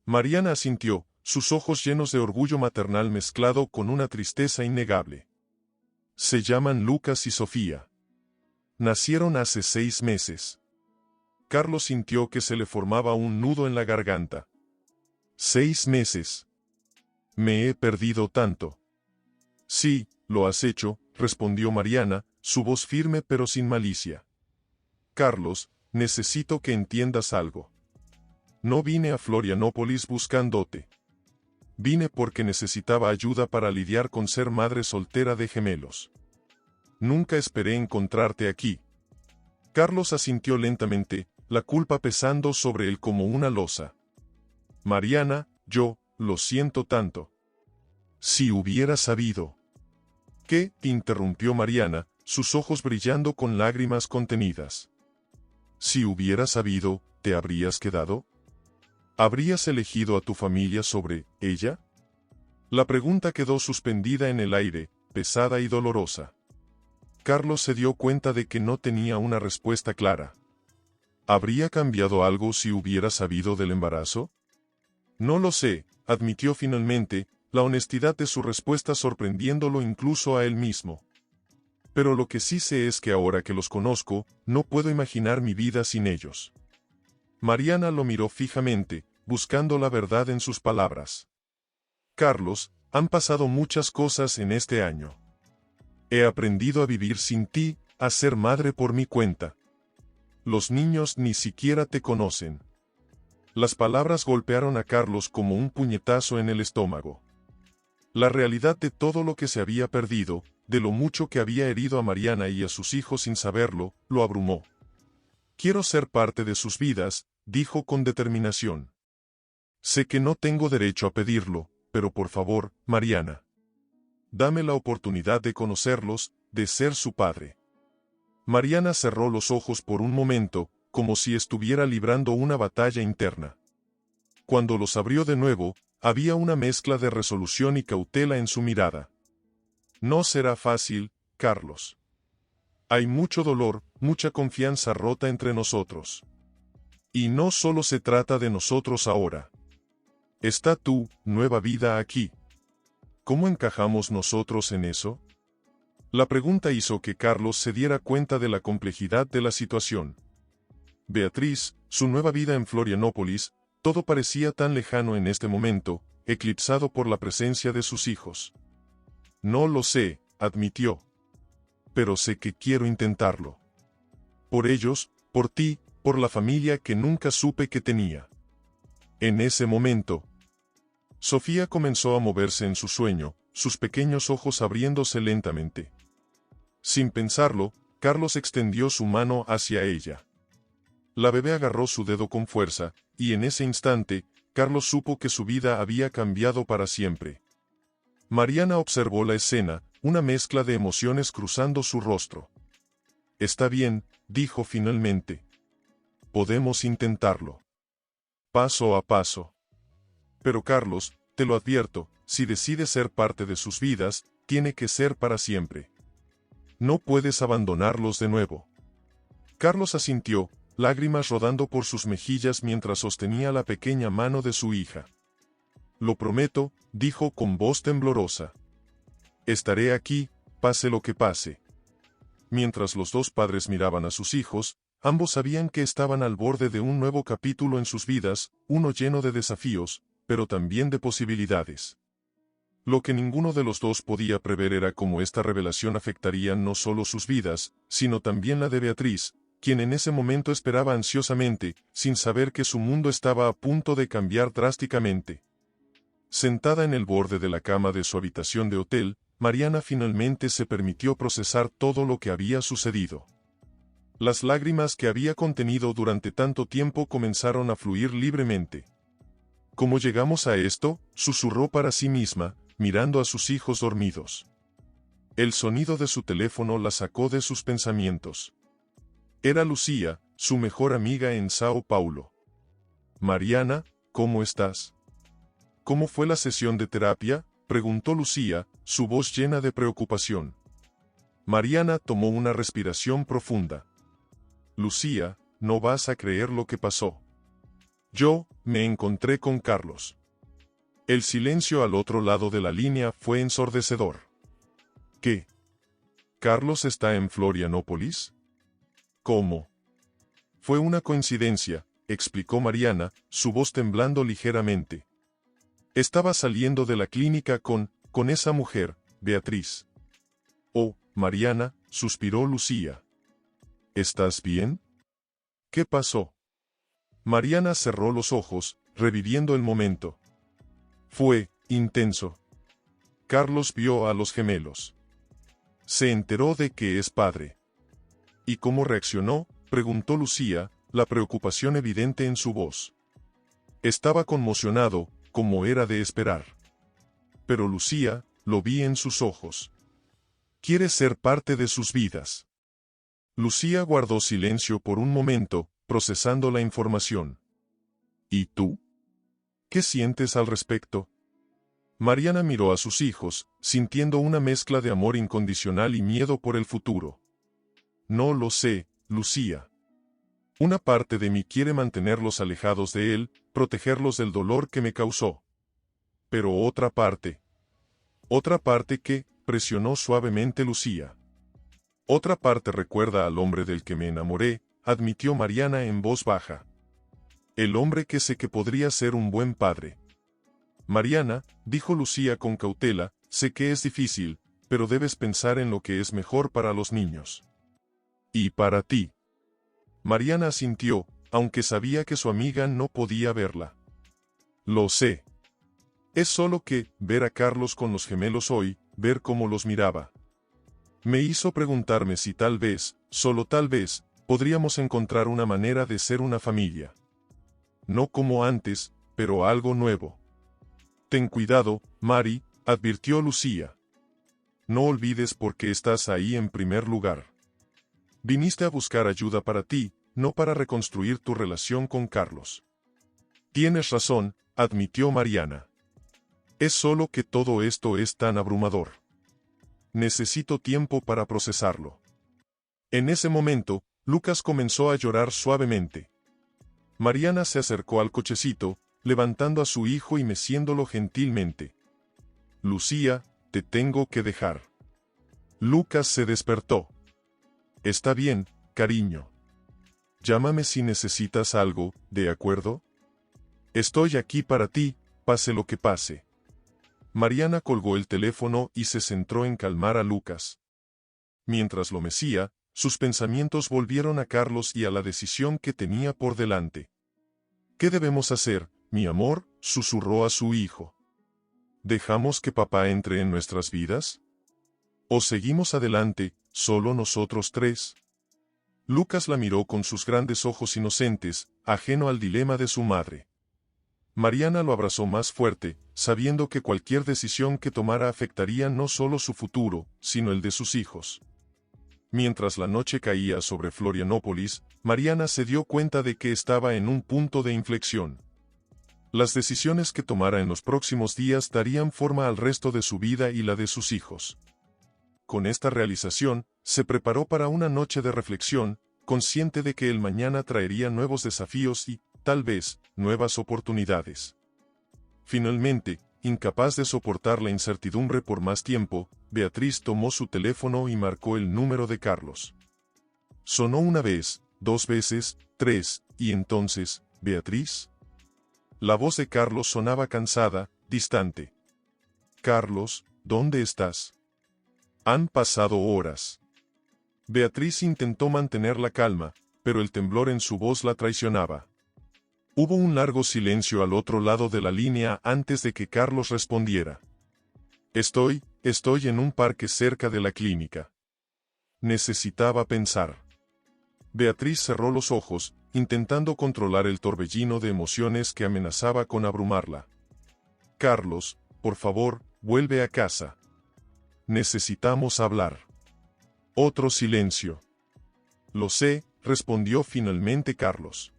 Mariana asintió, sus ojos llenos de orgullo maternal mezclado con una tristeza innegable. Se llaman Lucas y Sofía. Nacieron hace 6 meses. Carlos sintió que se le formaba un nudo en la garganta. 6 meses. Me he perdido tanto. Sí, lo has hecho, respondió Mariana, su voz firme pero sin malicia. Carlos, necesito que entiendas algo. No vine a Florianópolis buscándote. Vine porque necesitaba ayuda para lidiar con ser madre soltera de gemelos. Nunca esperé encontrarte aquí. Carlos asintió lentamente, la culpa pesando sobre él como una losa. Mariana, yo, lo siento tanto. Si hubiera sabido. ¿Qué? Interrumpió Mariana, sus ojos brillando con lágrimas contenidas. Si hubiera sabido, ¿te habrías quedado? ¿Habrías elegido a tu familia sobre ella? La pregunta quedó suspendida en el aire, pesada y dolorosa. Carlos se dio cuenta de que no tenía una respuesta clara. ¿Habría cambiado algo si hubiera sabido del embarazo? No lo sé, admitió finalmente, la honestidad de su respuesta sorprendiéndolo incluso a él mismo. Pero lo que sí sé es que ahora que los conozco, no puedo imaginar mi vida sin ellos. Mariana lo miró fijamente, buscando la verdad en sus palabras. Carlos, han pasado muchas cosas en este año. He aprendido a vivir sin ti, a ser madre por mi cuenta. Los niños ni siquiera te conocen. Las palabras golpearon a Carlos como un puñetazo en el estómago. La realidad de todo lo que se había perdido, de lo mucho que había herido a Mariana y a sus hijos sin saberlo, lo abrumó. Quiero ser parte de sus vidas, dijo con determinación. Sé que no tengo derecho a pedirlo, pero por favor, Mariana. Dame la oportunidad de conocerlos, de ser su padre. Mariana cerró los ojos por un momento, como si estuviera librando una batalla interna. Cuando los abrió de nuevo, había una mezcla de resolución y cautela en su mirada. No será fácil, Carlos. Hay mucho dolor, mucha confianza rota entre nosotros. Y no solo se trata de nosotros ahora. Está tu nueva vida aquí. ¿Cómo encajamos nosotros en eso? La pregunta hizo que Carlos se diera cuenta de la complejidad de la situación. Beatriz, su nueva vida en Florianópolis, todo parecía tan lejano en este momento, eclipsado por la presencia de sus hijos. No lo sé, admitió. Pero sé que quiero intentarlo. Por ellos, por ti, por la familia que nunca supe que tenía. En ese momento, Sofía comenzó a moverse en su sueño, sus pequeños ojos abriéndose lentamente. Sin pensarlo, Carlos extendió su mano hacia ella. La bebé agarró su dedo con fuerza, y en ese instante, Carlos supo que su vida había cambiado para siempre. Mariana observó la escena, una mezcla de emociones cruzando su rostro. Está bien, dijo finalmente. Podemos intentarlo. Paso a paso. Pero Carlos, te lo advierto, si decides ser parte de sus vidas, tiene que ser para siempre. No puedes abandonarlos de nuevo. Carlos asintió, lágrimas rodando por sus mejillas mientras sostenía la pequeña mano de su hija. Lo prometo, dijo con voz temblorosa. Estaré aquí, pase lo que pase. Mientras los dos padres miraban a sus hijos, ambos sabían que estaban al borde de un nuevo capítulo en sus vidas, uno lleno de desafíos, pero también de posibilidades. Lo que ninguno de los dos podía prever era cómo esta revelación afectaría no solo sus vidas, sino también la de Beatriz, quien en ese momento esperaba ansiosamente, sin saber que su mundo estaba a punto de cambiar drásticamente. Sentada en el borde de la cama de su habitación de hotel, Mariana finalmente se permitió procesar todo lo que había sucedido. Las lágrimas que había contenido durante tanto tiempo comenzaron a fluir libremente. ¿Cómo llegamos a esto?, susurró para sí misma, mirando a sus hijos dormidos. El sonido de su teléfono la sacó de sus pensamientos. Era Lucía, su mejor amiga en Sao Paulo. Mariana, ¿cómo estás? ¿Cómo fue la sesión de terapia?, preguntó Lucía, su voz llena de preocupación. Mariana tomó una respiración profunda. Lucía, no vas a creer lo que pasó. Yo me encontré con Carlos. El silencio al otro lado de la línea fue ensordecedor. ¿Qué? ¿Carlos está en Florianópolis? ¿Cómo? Fue una coincidencia, explicó Mariana, su voz temblando ligeramente. Estaba saliendo de la clínica con esa mujer, Beatriz. Oh, Mariana, suspiró Lucía. ¿Estás bien? ¿Qué pasó? Mariana cerró los ojos, reviviendo el momento. Fue intenso. Carlos vio a los gemelos. Se enteró de que es padre. ¿Y cómo reaccionó?, preguntó Lucía, la preocupación evidente en su voz. Estaba conmocionado, como era de esperar. Pero Lucía, lo vi en sus ojos. Quiere ser parte de sus vidas. Lucía guardó silencio por un momento, procesando la información. ¿Y tú? ¿Qué sientes al respecto? Mariana miró a sus hijos, sintiendo una mezcla de amor incondicional y miedo por el futuro. No lo sé, Lucía. Una parte de mí quiere mantenerlos alejados de él, protegerlos del dolor que me causó. Pero otra parte que, presionó suavemente Lucía. Otra parte recuerda al hombre del que me enamoré, admitió Mariana en voz baja. El hombre que sé que podría ser un buen padre. Mariana, dijo Lucía con cautela, sé que es difícil, pero debes pensar en lo que es mejor para los niños. Y para ti. Mariana asintió, aunque sabía que su amiga no podía verla. Lo sé. Es solo que, ver a Carlos con los gemelos hoy, ver cómo los miraba, me hizo preguntarme si tal vez, solo tal vez, podríamos encontrar una manera de ser una familia. No como antes, pero algo nuevo. Ten cuidado, Mari, advirtió Lucía. No olvides por qué estás ahí en primer lugar. Viniste a buscar ayuda para ti, no para reconstruir tu relación con Carlos. Tienes razón, admitió Mariana. Es solo que todo esto es tan abrumador. Necesito tiempo para procesarlo. En ese momento, Lucas comenzó a llorar suavemente. Mariana se acercó al cochecito, levantando a su hijo y meciéndolo gentilmente. Lucía, te tengo que dejar. Lucas se despertó. Está bien, cariño. Llámame si necesitas algo, ¿de acuerdo? Estoy aquí para ti, pase lo que pase. Mariana colgó el teléfono y se centró en calmar a Lucas. Mientras lo mecía, sus pensamientos volvieron a Carlos y a la decisión que tenía por delante. ¿Qué debemos hacer, mi amor?, susurró a su hijo. ¿Dejamos que papá entre en nuestras vidas? ¿O seguimos adelante, solo nosotros tres? Lucas la miró con sus grandes ojos inocentes, ajeno al dilema de su madre. Mariana lo abrazó más fuerte, sabiendo que cualquier decisión que tomara afectaría no solo su futuro, sino el de sus hijos. Mientras la noche caía sobre Florianópolis, Mariana se dio cuenta de que estaba en un punto de inflexión. Las decisiones que tomara en los próximos días darían forma al resto de su vida y la de sus hijos. Con esta realización, se preparó para una noche de reflexión, consciente de que el mañana traería nuevos desafíos y, tal vez, nuevas oportunidades. Finalmente, incapaz de soportar la incertidumbre por más tiempo, Beatriz tomó su teléfono y marcó el número de Carlos. Sonó una vez, 2 veces, 3, y entonces, ¿Beatriz? La voz de Carlos sonaba cansada, distante. Carlos, ¿dónde estás? Han pasado horas. Beatriz intentó mantener la calma, pero el temblor en su voz la traicionaba. Hubo un largo silencio al otro lado de la línea antes de que Carlos respondiera. Estoy en un parque cerca de la clínica. Necesitaba pensar. Beatriz cerró los ojos, intentando controlar el torbellino de emociones que amenazaba con abrumarla. Carlos, por favor, vuelve a casa. Necesitamos hablar. Otro silencio. Lo sé, respondió finalmente Carlos.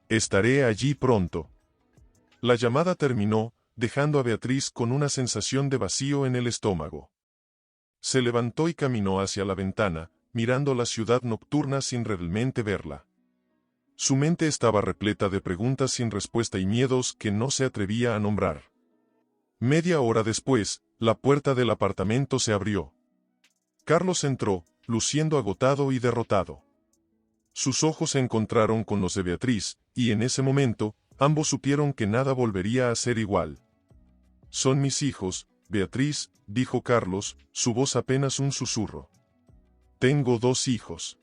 Estaré allí pronto. La llamada terminó, dejando a Beatriz con una sensación de vacío en el estómago. Se levantó y caminó hacia la ventana, mirando la ciudad nocturna sin realmente verla. Su mente estaba repleta de preguntas sin respuesta y miedos que no se atrevía a nombrar. Media hora después, la puerta del apartamento se abrió. Carlos entró, luciendo agotado y derrotado. Sus ojos se encontraron con los de Beatriz, y en ese momento, ambos supieron que nada volvería a ser igual. Son mis hijos, Beatriz, dijo Carlos, su voz apenas un susurro. Tengo 2 hijos.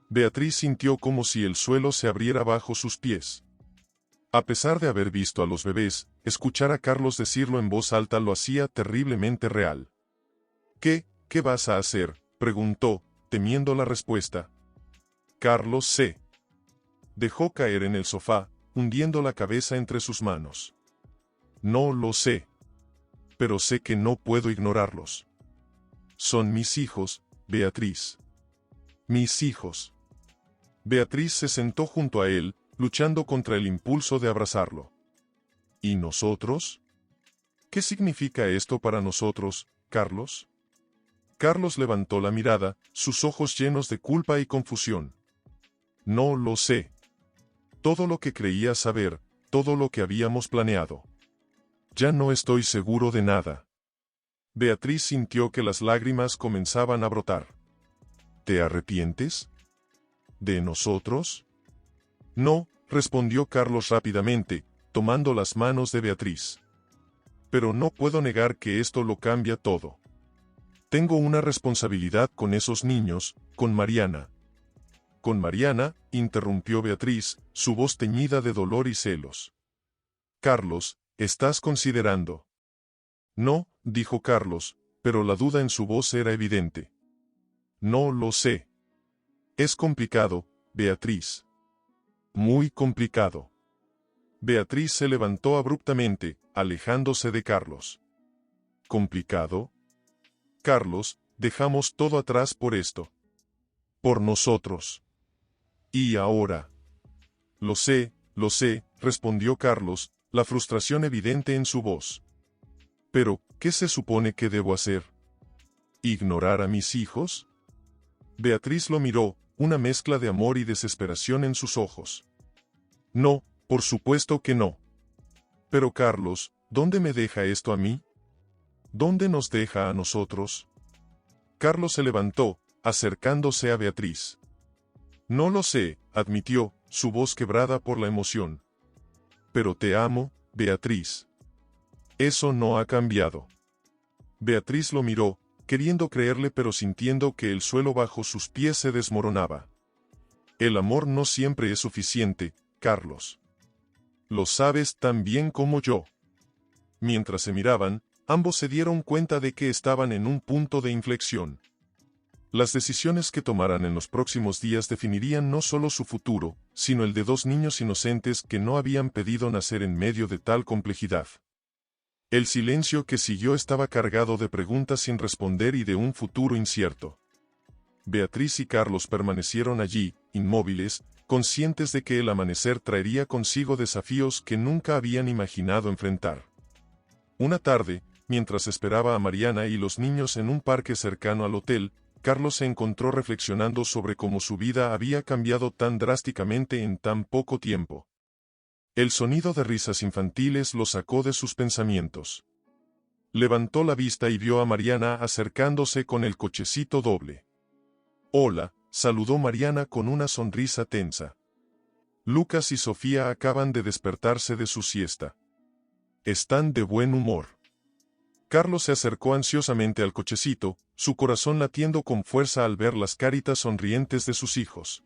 Beatriz sintió como si el suelo se abriera bajo sus pies. A pesar de haber visto a los bebés, escuchar a Carlos decirlo en voz alta lo hacía terriblemente real. ¿Qué vas a hacer?, preguntó, temiendo la respuesta. Carlos se dejó caer en el sofá, hundiendo la cabeza entre sus manos. No lo sé. Pero sé que no puedo ignorarlos. Son mis hijos, Beatriz. Mis hijos. Beatriz se sentó junto a él, luchando contra el impulso de abrazarlo. ¿Y nosotros? ¿Qué significa esto para nosotros, Carlos? Carlos levantó la mirada, sus ojos llenos de culpa y confusión. No lo sé. Todo lo que creía saber, todo lo que habíamos planeado. Ya no estoy seguro de nada. Beatriz sintió que las lágrimas comenzaban a brotar. ¿Te arrepientes? ¿De nosotros? No, respondió Carlos rápidamente, tomando las manos de Beatriz. Pero no puedo negar que esto lo cambia todo. Tengo una responsabilidad con esos niños, con Mariana. Con Mariana, interrumpió Beatriz, su voz teñida de dolor y celos. Carlos, ¿estás considerando? No, dijo Carlos, pero la duda en su voz era evidente. No lo sé. Es complicado, Beatriz. Muy complicado. Beatriz se levantó abruptamente, alejándose de Carlos. ¿Complicado? Carlos, dejamos todo atrás por esto. Por nosotros. ¿Y ahora? Lo sé, respondió Carlos, la frustración evidente en su voz. Pero, ¿qué se supone que debo hacer? ¿Ignorar a mis hijos? Beatriz lo miró, una mezcla de amor y desesperación en sus ojos. No, por supuesto que no. Pero Carlos, ¿dónde me deja esto a mí? ¿Dónde nos deja a nosotros? Carlos se levantó, acercándose a Beatriz. No lo sé, admitió, su voz quebrada por la emoción. Pero te amo, Beatriz. Eso no ha cambiado. Beatriz lo miró, queriendo creerle pero sintiendo que el suelo bajo sus pies se desmoronaba. El amor no siempre es suficiente, Carlos. Lo sabes tan bien como yo. Mientras se miraban, ambos se dieron cuenta de que estaban en un punto de inflexión. Las decisiones que tomaran en los próximos días definirían no solo su futuro, sino el de dos niños inocentes que no habían pedido nacer en medio de tal complejidad. El silencio que siguió estaba cargado de preguntas sin responder y de un futuro incierto. Beatriz y Carlos permanecieron allí, inmóviles, conscientes de que el amanecer traería consigo desafíos que nunca habían imaginado enfrentar. Una tarde, mientras esperaba a Mariana y los niños en un parque cercano al hotel, Carlos se encontró reflexionando sobre cómo su vida había cambiado tan drásticamente en tan poco tiempo. El sonido de risas infantiles lo sacó de sus pensamientos. Levantó la vista y vio a Mariana acercándose con el cochecito doble. Hola, saludó Mariana con una sonrisa tensa. Lucas y Sofía acaban de despertarse de su siesta. Están de buen humor. Carlos se acercó ansiosamente al cochecito, su corazón latiendo con fuerza al ver las caritas sonrientes de sus hijos.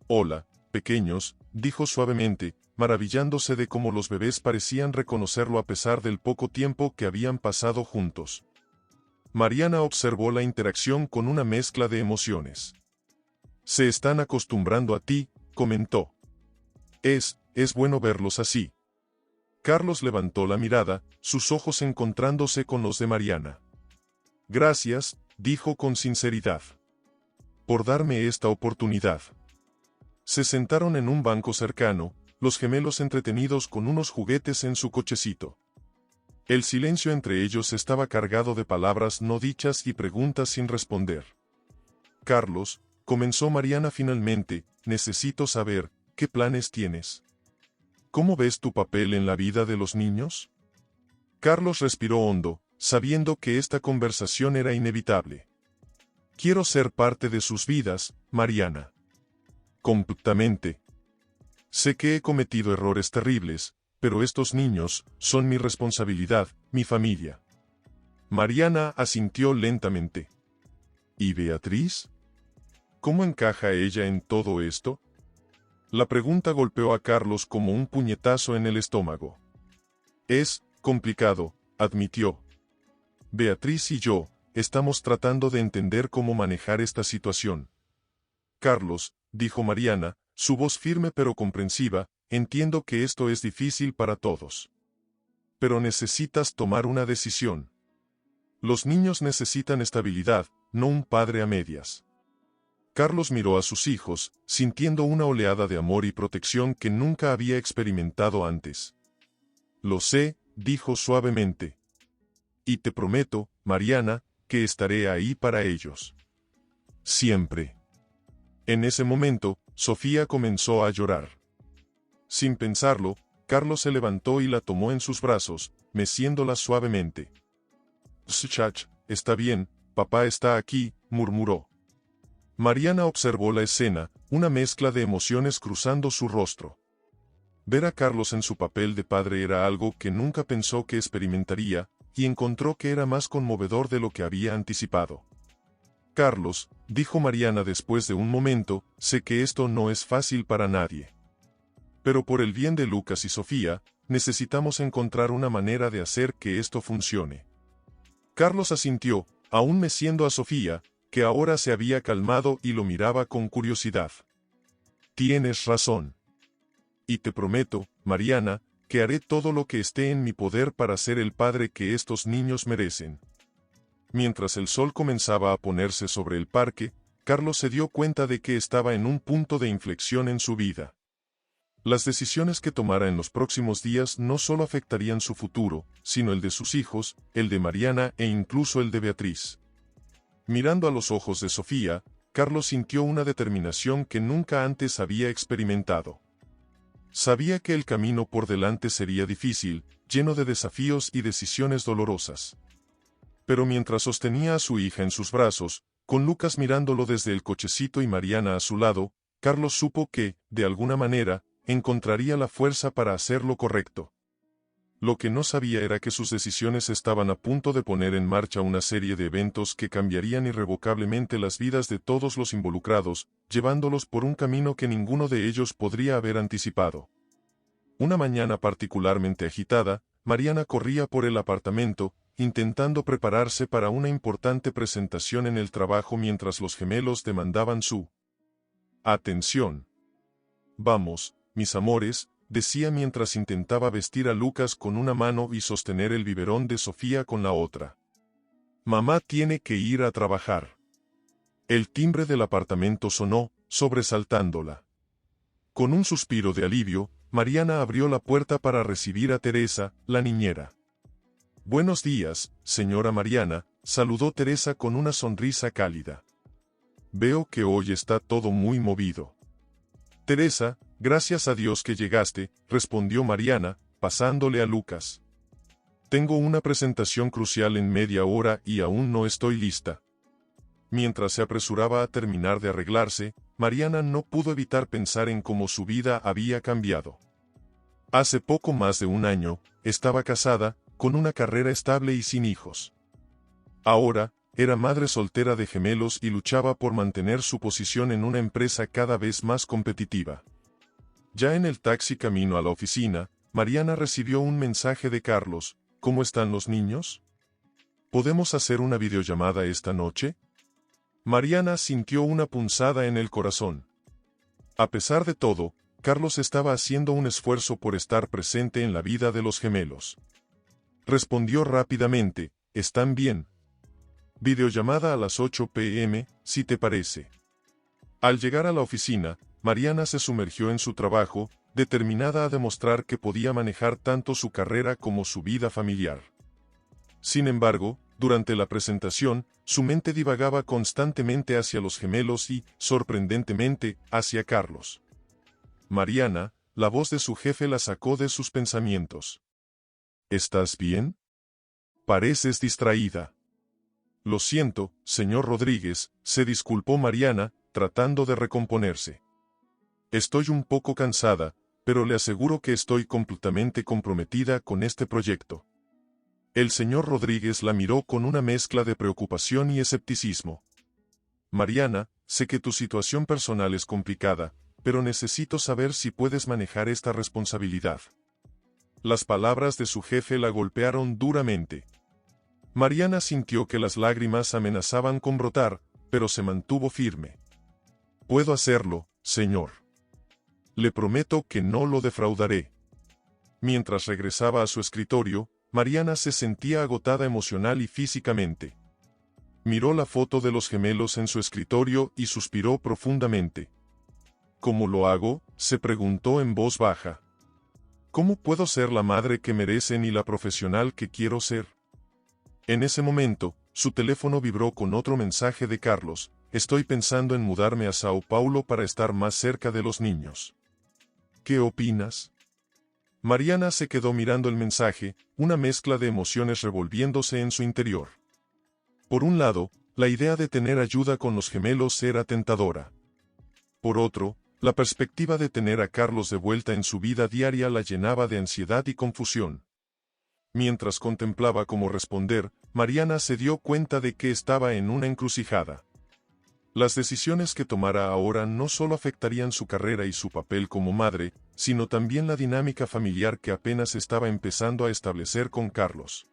Hola, pequeños, dijo suavemente, maravillándose de cómo los bebés parecían reconocerlo a pesar del poco tiempo que habían pasado juntos. Mariana observó la interacción con una mezcla de emociones. Se están acostumbrando a ti, comentó. Es bueno verlos así. Carlos levantó la mirada, sus ojos encontrándose con los de Mariana. Gracias, dijo con sinceridad. Por darme esta oportunidad. Se sentaron en un banco cercano, los gemelos entretenidos con unos juguetes en su cochecito. El silencio entre ellos estaba cargado de palabras no dichas y preguntas sin responder. Carlos, comenzó Mariana finalmente, necesito saber, ¿qué planes tienes? ¿Cómo ves tu papel en la vida de los niños? Carlos respiró hondo, sabiendo que esta conversación era inevitable. Quiero ser parte de sus vidas, Mariana. Completamente. Sé que he cometido errores terribles, pero estos niños son mi responsabilidad, mi familia. Mariana asintió lentamente. ¿Y Beatriz? ¿Cómo encaja ella en todo esto? La pregunta golpeó a Carlos como un puñetazo en el estómago. Es complicado, admitió. Beatriz y yo estamos tratando de entender cómo manejar esta situación. Carlos, dijo Mariana, su voz firme pero comprensiva, entiendo que esto es difícil para todos. Pero necesitas tomar una decisión. Los niños necesitan estabilidad, no un padre a medias. Carlos miró a sus hijos, sintiendo una oleada de amor y protección que nunca había experimentado antes. Lo sé, dijo suavemente. Y te prometo, Mariana, que estaré ahí para ellos. Siempre. En ese momento, Sofía comenzó a llorar. Sin pensarlo, Carlos se levantó y la tomó en sus brazos, meciéndola suavemente. «Chach, está bien, papá está aquí», murmuró. Mariana observó la escena, una mezcla de emociones cruzando su rostro. Ver a Carlos en su papel de padre era algo que nunca pensó que experimentaría, y encontró que era más conmovedor de lo que había anticipado. «Carlos», dijo Mariana después de un momento, «sé que esto no es fácil para nadie. Pero por el bien de Lucas y Sofía, necesitamos encontrar una manera de hacer que esto funcione». Carlos asintió, aún meciendo a Sofía, que ahora se había calmado y lo miraba con curiosidad. «Tienes razón. Y te prometo, Mariana, que haré todo lo que esté en mi poder para ser el padre que estos niños merecen». Mientras el sol comenzaba a ponerse sobre el parque, Carlos se dio cuenta de que estaba en un punto de inflexión en su vida. Las decisiones que tomara en los próximos días no solo afectarían su futuro, sino el de sus hijos, el de Mariana e incluso el de Beatriz. Mirando a los ojos de Sofía, Carlos sintió una determinación que nunca antes había experimentado. Sabía que el camino por delante sería difícil, lleno de desafíos y decisiones dolorosas. Pero mientras sostenía a su hija en sus brazos, con Lucas mirándolo desde el cochecito y Mariana a su lado, Carlos supo que, de alguna manera, encontraría la fuerza para hacer lo correcto. Lo que no sabía era que sus decisiones estaban a punto de poner en marcha una serie de eventos que cambiarían irrevocablemente las vidas de todos los involucrados, llevándolos por un camino que ninguno de ellos podría haber anticipado. Una mañana particularmente agitada, Mariana corría por el apartamento, intentando prepararse para una importante presentación en el trabajo mientras los gemelos demandaban su atención. «Vamos, mis amores», decía mientras intentaba vestir a Lucas con una mano y sostener el biberón de Sofía con la otra. «Mamá tiene que ir a trabajar». El timbre del apartamento sonó, sobresaltándola. Con un suspiro de alivio, Mariana abrió la puerta para recibir a Teresa, la niñera. «Buenos días, señora Mariana», saludó Teresa con una sonrisa cálida. «Veo que hoy está todo muy movido». «Teresa, gracias a Dios que llegaste», respondió Mariana, pasándole a Lucas. «Tengo una presentación crucial en media hora y aún no estoy lista». Mientras se apresuraba a terminar de arreglarse, Mariana no pudo evitar pensar en cómo su vida había cambiado. Hace poco más de un año, estaba casada, con una carrera estable y sin hijos. Ahora, era madre soltera de gemelos y luchaba por mantener su posición en una empresa cada vez más competitiva. Ya en el taxi camino a la oficina, Mariana recibió un mensaje de Carlos. «¿Cómo están los niños? ¿Podemos hacer una videollamada esta noche?». Mariana sintió una punzada en el corazón. A pesar de todo, Carlos estaba haciendo un esfuerzo por estar presente en la vida de los gemelos. Respondió rápidamente: «Están bien. Videollamada a las 8 p.m., si te parece». Al llegar a la oficina, Mariana se sumergió en su trabajo, determinada a demostrar que podía manejar tanto su carrera como su vida familiar. Sin embargo, durante la presentación, su mente divagaba constantemente hacia los gemelos y, sorprendentemente, hacia Carlos. Mariana, la voz de su jefe la sacó de sus pensamientos. «¿Estás bien? Pareces distraída». «Lo siento, señor Rodríguez», se disculpó Mariana, tratando de recomponerse. «Estoy un poco cansada, pero le aseguro que estoy completamente comprometida con este proyecto». El señor Rodríguez la miró con una mezcla de preocupación y escepticismo. «Mariana, sé que tu situación personal es complicada, pero necesito saber si puedes manejar esta responsabilidad». Las palabras de su jefe la golpearon duramente. Mariana sintió que las lágrimas amenazaban con brotar, pero se mantuvo firme. «Puedo hacerlo, señor. Le prometo que no lo defraudaré». Mientras regresaba a su escritorio, Mariana se sentía agotada emocional y físicamente. Miró la foto de los gemelos en su escritorio y suspiró profundamente. «¿Cómo lo hago?», se preguntó en voz baja. «¿Cómo puedo ser la madre que merecen y la profesional que quiero ser?». En ese momento, su teléfono vibró con otro mensaje de Carlos: «Estoy pensando en mudarme a Sao Paulo para estar más cerca de los niños. ¿Qué opinas?». Mariana se quedó mirando el mensaje, una mezcla de emociones revolviéndose en su interior. Por un lado, la idea de tener ayuda con los gemelos era tentadora. Por otro, la perspectiva de tener a Carlos de vuelta en su vida diaria la llenaba de ansiedad y confusión. Mientras contemplaba cómo responder, Mariana se dio cuenta de que estaba en una encrucijada. Las decisiones que tomara ahora no solo afectarían su carrera y su papel como madre, sino también la dinámica familiar que apenas estaba empezando a establecer con Carlos.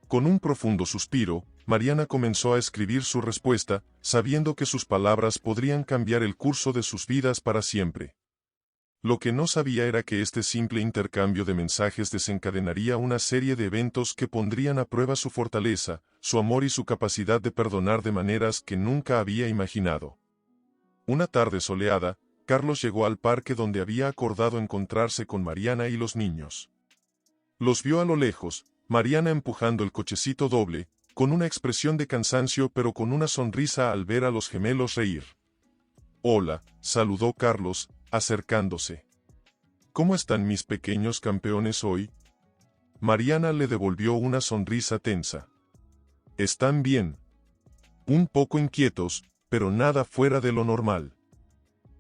Con un profundo suspiro, Mariana comenzó a escribir su respuesta, sabiendo que sus palabras podrían cambiar el curso de sus vidas para siempre. Lo que no sabía era que este simple intercambio de mensajes desencadenaría una serie de eventos que pondrían a prueba su fortaleza, su amor y su capacidad de perdonar de maneras que nunca había imaginado. Una tarde soleada, Carlos llegó al parque donde había acordado encontrarse con Mariana y los niños. Los vio a lo lejos, Mariana empujando el cochecito doble, con una expresión de cansancio pero con una sonrisa al ver a los gemelos reír. «Hola», saludó Carlos, acercándose. «¿Cómo están mis pequeños campeones hoy?» Mariana le devolvió una sonrisa tensa. «Están bien. Un poco inquietos, pero nada fuera de lo normal».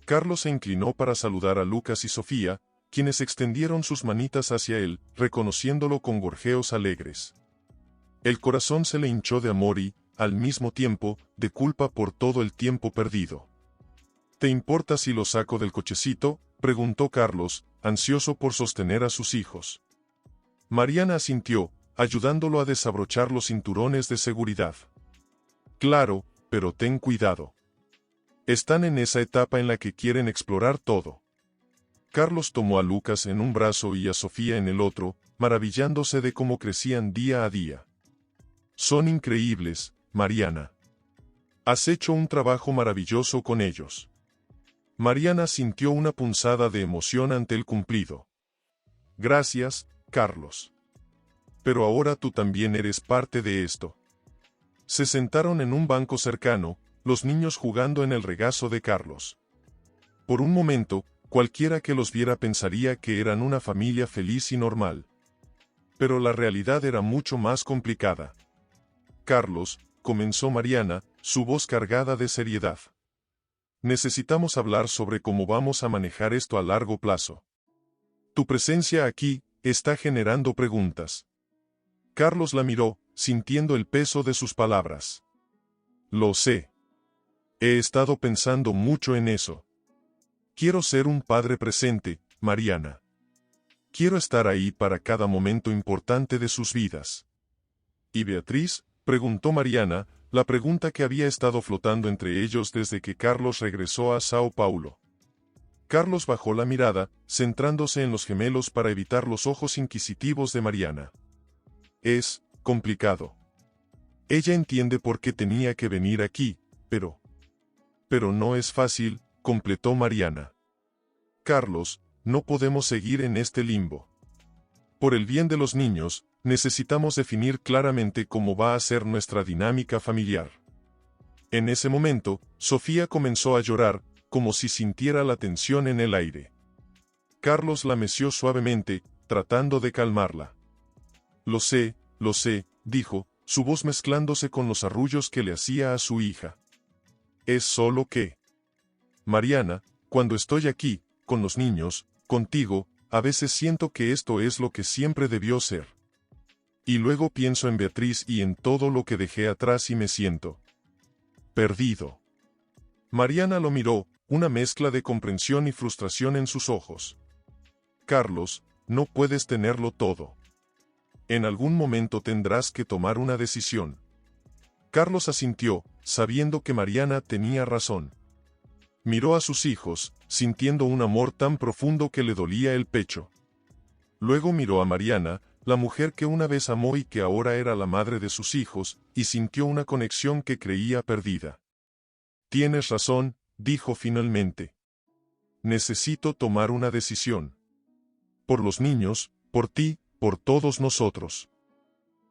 Carlos se inclinó para saludar a Lucas y Sofía, quienes extendieron sus manitas hacia él, reconociéndolo con gorjeos alegres. El corazón se le hinchó de amor y, al mismo tiempo, de culpa por todo el tiempo perdido. «¿Te importa si lo saco del cochecito?», preguntó Carlos, ansioso por sostener a sus hijos. Mariana asintió, ayudándolo a desabrochar los cinturones de seguridad. «Claro, pero ten cuidado. Están en esa etapa en la que quieren explorar todo». Carlos tomó a Lucas en un brazo y a Sofía en el otro, maravillándose de cómo crecían día a día. «Son increíbles, Mariana. Has hecho un trabajo maravilloso con ellos». Mariana sintió una punzada de emoción ante el cumplido. «Gracias, Carlos. Pero ahora tú también eres parte de esto». Se sentaron en un banco cercano, los niños jugando en el regazo de Carlos. Por un momento, cualquiera que los viera pensaría que eran una familia feliz y normal. Pero la realidad era mucho más complicada. «Carlos», comenzó Mariana, su voz cargada de seriedad. «Necesitamos hablar sobre cómo vamos a manejar esto a largo plazo. Tu presencia aquí está generando preguntas». Carlos la miró, sintiendo el peso de sus palabras. «Lo sé. He estado pensando mucho en eso. Quiero ser un padre presente, Mariana. Quiero estar ahí para cada momento importante de sus vidas». «¿Y Beatriz?», preguntó Mariana, la pregunta que había estado flotando entre ellos desde que Carlos regresó a Sao Paulo. Carlos bajó la mirada, centrándose en los gemelos para evitar los ojos inquisitivos de Mariana. «Es complicado. Ella entiende por qué tenía que venir aquí, pero no es fácil», completó Mariana. «Carlos, no podemos seguir en este limbo. Por el bien de los niños, necesitamos definir claramente cómo va a ser nuestra dinámica familiar». En ese momento, Sofía comenzó a llorar, como si sintiera la tensión en el aire. Carlos la meció suavemente, tratando de calmarla. Lo sé», dijo, su voz mezclándose con los arrullos que le hacía a su hija. «Es solo que, Mariana, cuando estoy aquí, con los niños, contigo, a veces siento que esto es lo que siempre debió ser. Y luego pienso en Beatriz y en todo lo que dejé atrás y me siento perdido». Mariana lo miró, una mezcla de comprensión y frustración en sus ojos. «Carlos, no puedes tenerlo todo. En algún momento tendrás que tomar una decisión». Carlos asintió, sabiendo que Mariana tenía razón. Miró a sus hijos, sintiendo un amor tan profundo que le dolía el pecho. Luego miró a Mariana, la mujer que una vez amó y que ahora era la madre de sus hijos, y sintió una conexión que creía perdida. «Tienes razón», dijo finalmente. «Necesito tomar una decisión. Por los niños, por ti, por todos nosotros».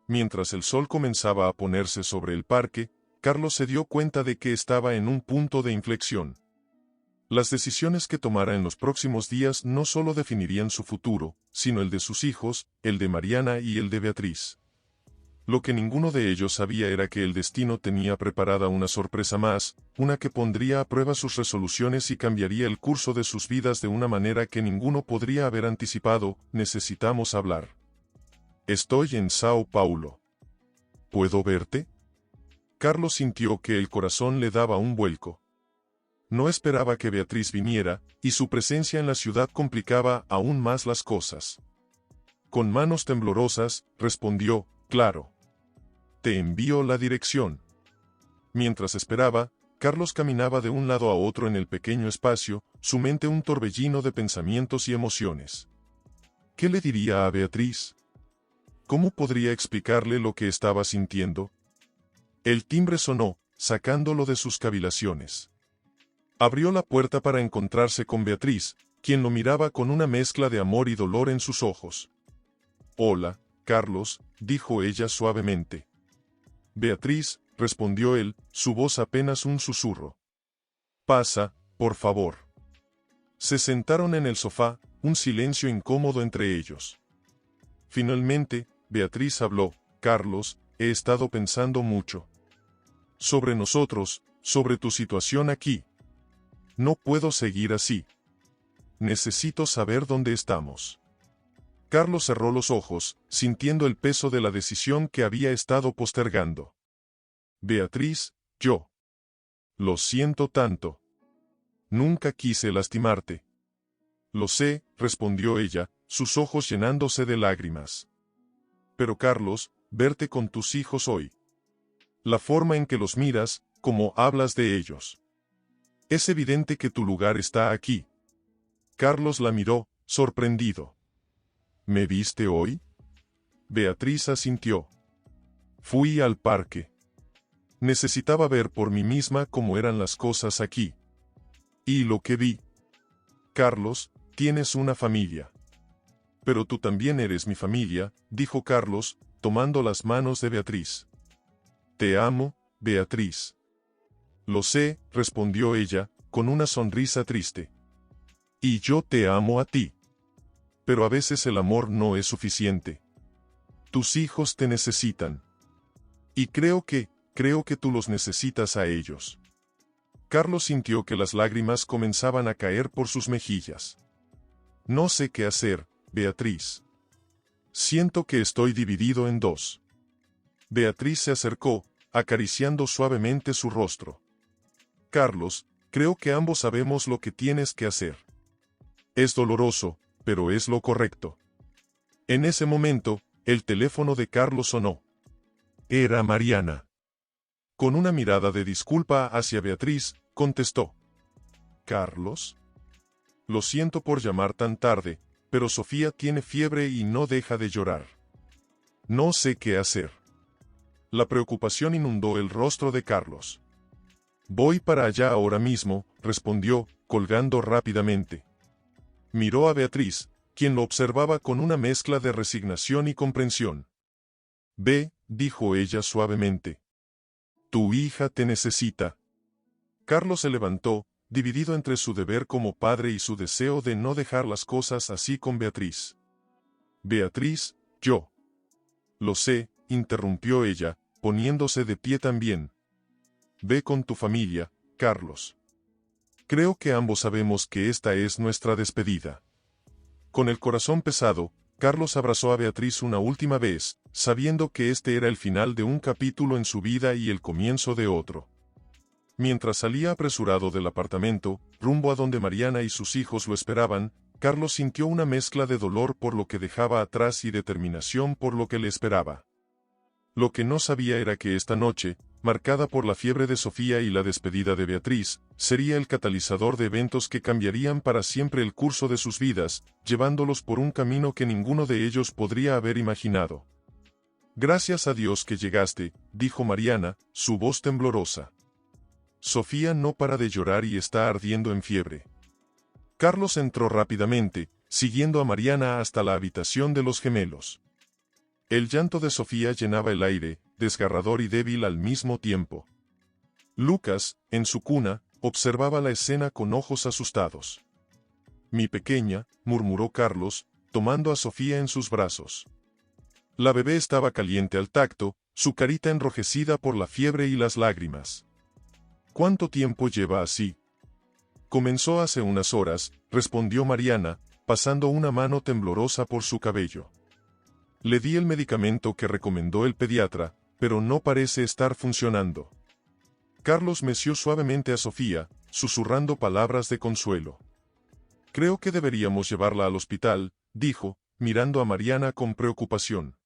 Mientras el sol comenzaba a ponerse sobre el parque, Carlos se dio cuenta de que estaba en un punto de inflexión. Las decisiones que tomara en los próximos días no solo definirían su futuro, sino el de sus hijos, el de Mariana y el de Beatriz. Lo que ninguno de ellos sabía era que el destino tenía preparada una sorpresa más, una que pondría a prueba sus resoluciones y cambiaría el curso de sus vidas de una manera que ninguno podría haber anticipado. Necesitamos hablar. Estoy en Sao Paulo. ¿Puedo verte? Carlos sintió que el corazón le daba un vuelco. No esperaba que Beatriz viniera, y su presencia en la ciudad complicaba aún más las cosas. Con manos temblorosas, respondió, claro. Te envío la dirección. Mientras esperaba, Carlos caminaba de un lado a otro en el pequeño espacio, su mente un torbellino de pensamientos y emociones. ¿Qué le diría a Beatriz? ¿Cómo podría explicarle lo que estaba sintiendo? El timbre sonó, sacándolo de sus cavilaciones. Abrió la puerta para encontrarse con Beatriz, quien lo miraba con una mezcla de amor y dolor en sus ojos. Hola, Carlos, dijo ella suavemente. Beatriz, respondió él, su voz apenas un susurro. Pasa, por favor. Se sentaron en el sofá, un silencio incómodo entre ellos. Finalmente, Beatriz habló, Carlos, he estado pensando mucho. Sobre nosotros, sobre tu situación aquí. No puedo seguir así. Necesito saber dónde estamos. Carlos cerró los ojos, sintiendo el peso de la decisión que había estado postergando. Beatriz, yo. Lo siento tanto. Nunca quise lastimarte. Lo sé, respondió ella, sus ojos llenándose de lágrimas. Pero Carlos, verte con tus hijos hoy. La forma en que los miras, como hablas de ellos. Es evidente que tu lugar está aquí. Carlos la miró, sorprendido. ¿Me viste hoy? Beatriz asintió. Fui al parque. Necesitaba ver por mí misma cómo eran las cosas aquí. Y lo que vi. Carlos, tienes una familia. Pero tú también eres mi familia, dijo Carlos, tomando las manos de Beatriz. Te amo, Beatriz. Lo sé, respondió ella, con una sonrisa triste. Y yo te amo a ti. Pero a veces el amor no es suficiente. Tus hijos te necesitan. Y creo que tú los necesitas a ellos. Carlos sintió que las lágrimas comenzaban a caer por sus mejillas. No sé qué hacer, Beatriz. Siento que estoy dividido en dos. Beatriz se acercó, acariciando suavemente su rostro. Carlos, creo que ambos sabemos lo que tienes que hacer. Es doloroso, pero es lo correcto. En ese momento, el teléfono de Carlos sonó. Era Mariana. Con una mirada de disculpa hacia Beatriz, contestó. ¿Carlos? Lo siento por llamar tan tarde, pero Sofía tiene fiebre y no deja de llorar. No sé qué hacer. La preocupación inundó el rostro de Carlos. Voy para allá ahora mismo, respondió, colgando rápidamente. Miró a Beatriz, quien lo observaba con una mezcla de resignación y comprensión. Ve, dijo ella suavemente. Tu hija te necesita. Carlos se levantó, dividido entre su deber como padre y su deseo de no dejar las cosas así con Beatriz. Beatriz, yo. Lo sé, interrumpió ella, poniéndose de pie también. Ve con tu familia, Carlos. Creo que ambos sabemos que esta es nuestra despedida. Con el corazón pesado, Carlos abrazó a Beatriz una última vez, sabiendo que este era el final de un capítulo en su vida y el comienzo de otro. Mientras salía apresurado del apartamento, rumbo a donde Mariana y sus hijos lo esperaban, Carlos sintió una mezcla de dolor por lo que dejaba atrás y determinación por lo que le esperaba. Lo que no sabía era que esta noche, marcada por la fiebre de Sofía y la despedida de Beatriz, sería el catalizador de eventos que cambiarían para siempre el curso de sus vidas, llevándolos por un camino que ninguno de ellos podría haber imaginado. Gracias a Dios que llegaste, dijo Mariana, su voz temblorosa. Sofía no para de llorar y está ardiendo en fiebre. Carlos entró rápidamente, siguiendo a Mariana hasta la habitación de los gemelos. El llanto de Sofía llenaba el aire, desgarrador y débil al mismo tiempo. Lucas, en su cuna, observaba la escena con ojos asustados. Mi pequeña, murmuró Carlos, tomando a Sofía en sus brazos. La bebé estaba caliente al tacto, su carita enrojecida por la fiebre y las lágrimas. ¿Cuánto tiempo lleva así? Comenzó hace unas horas, respondió Mariana, pasando una mano temblorosa por su cabello. Le di el medicamento que recomendó el pediatra, pero no parece estar funcionando. Carlos meció suavemente a Sofía, susurrando palabras de consuelo. Creo que deberíamos llevarla al hospital, dijo, mirando a Mariana con preocupación.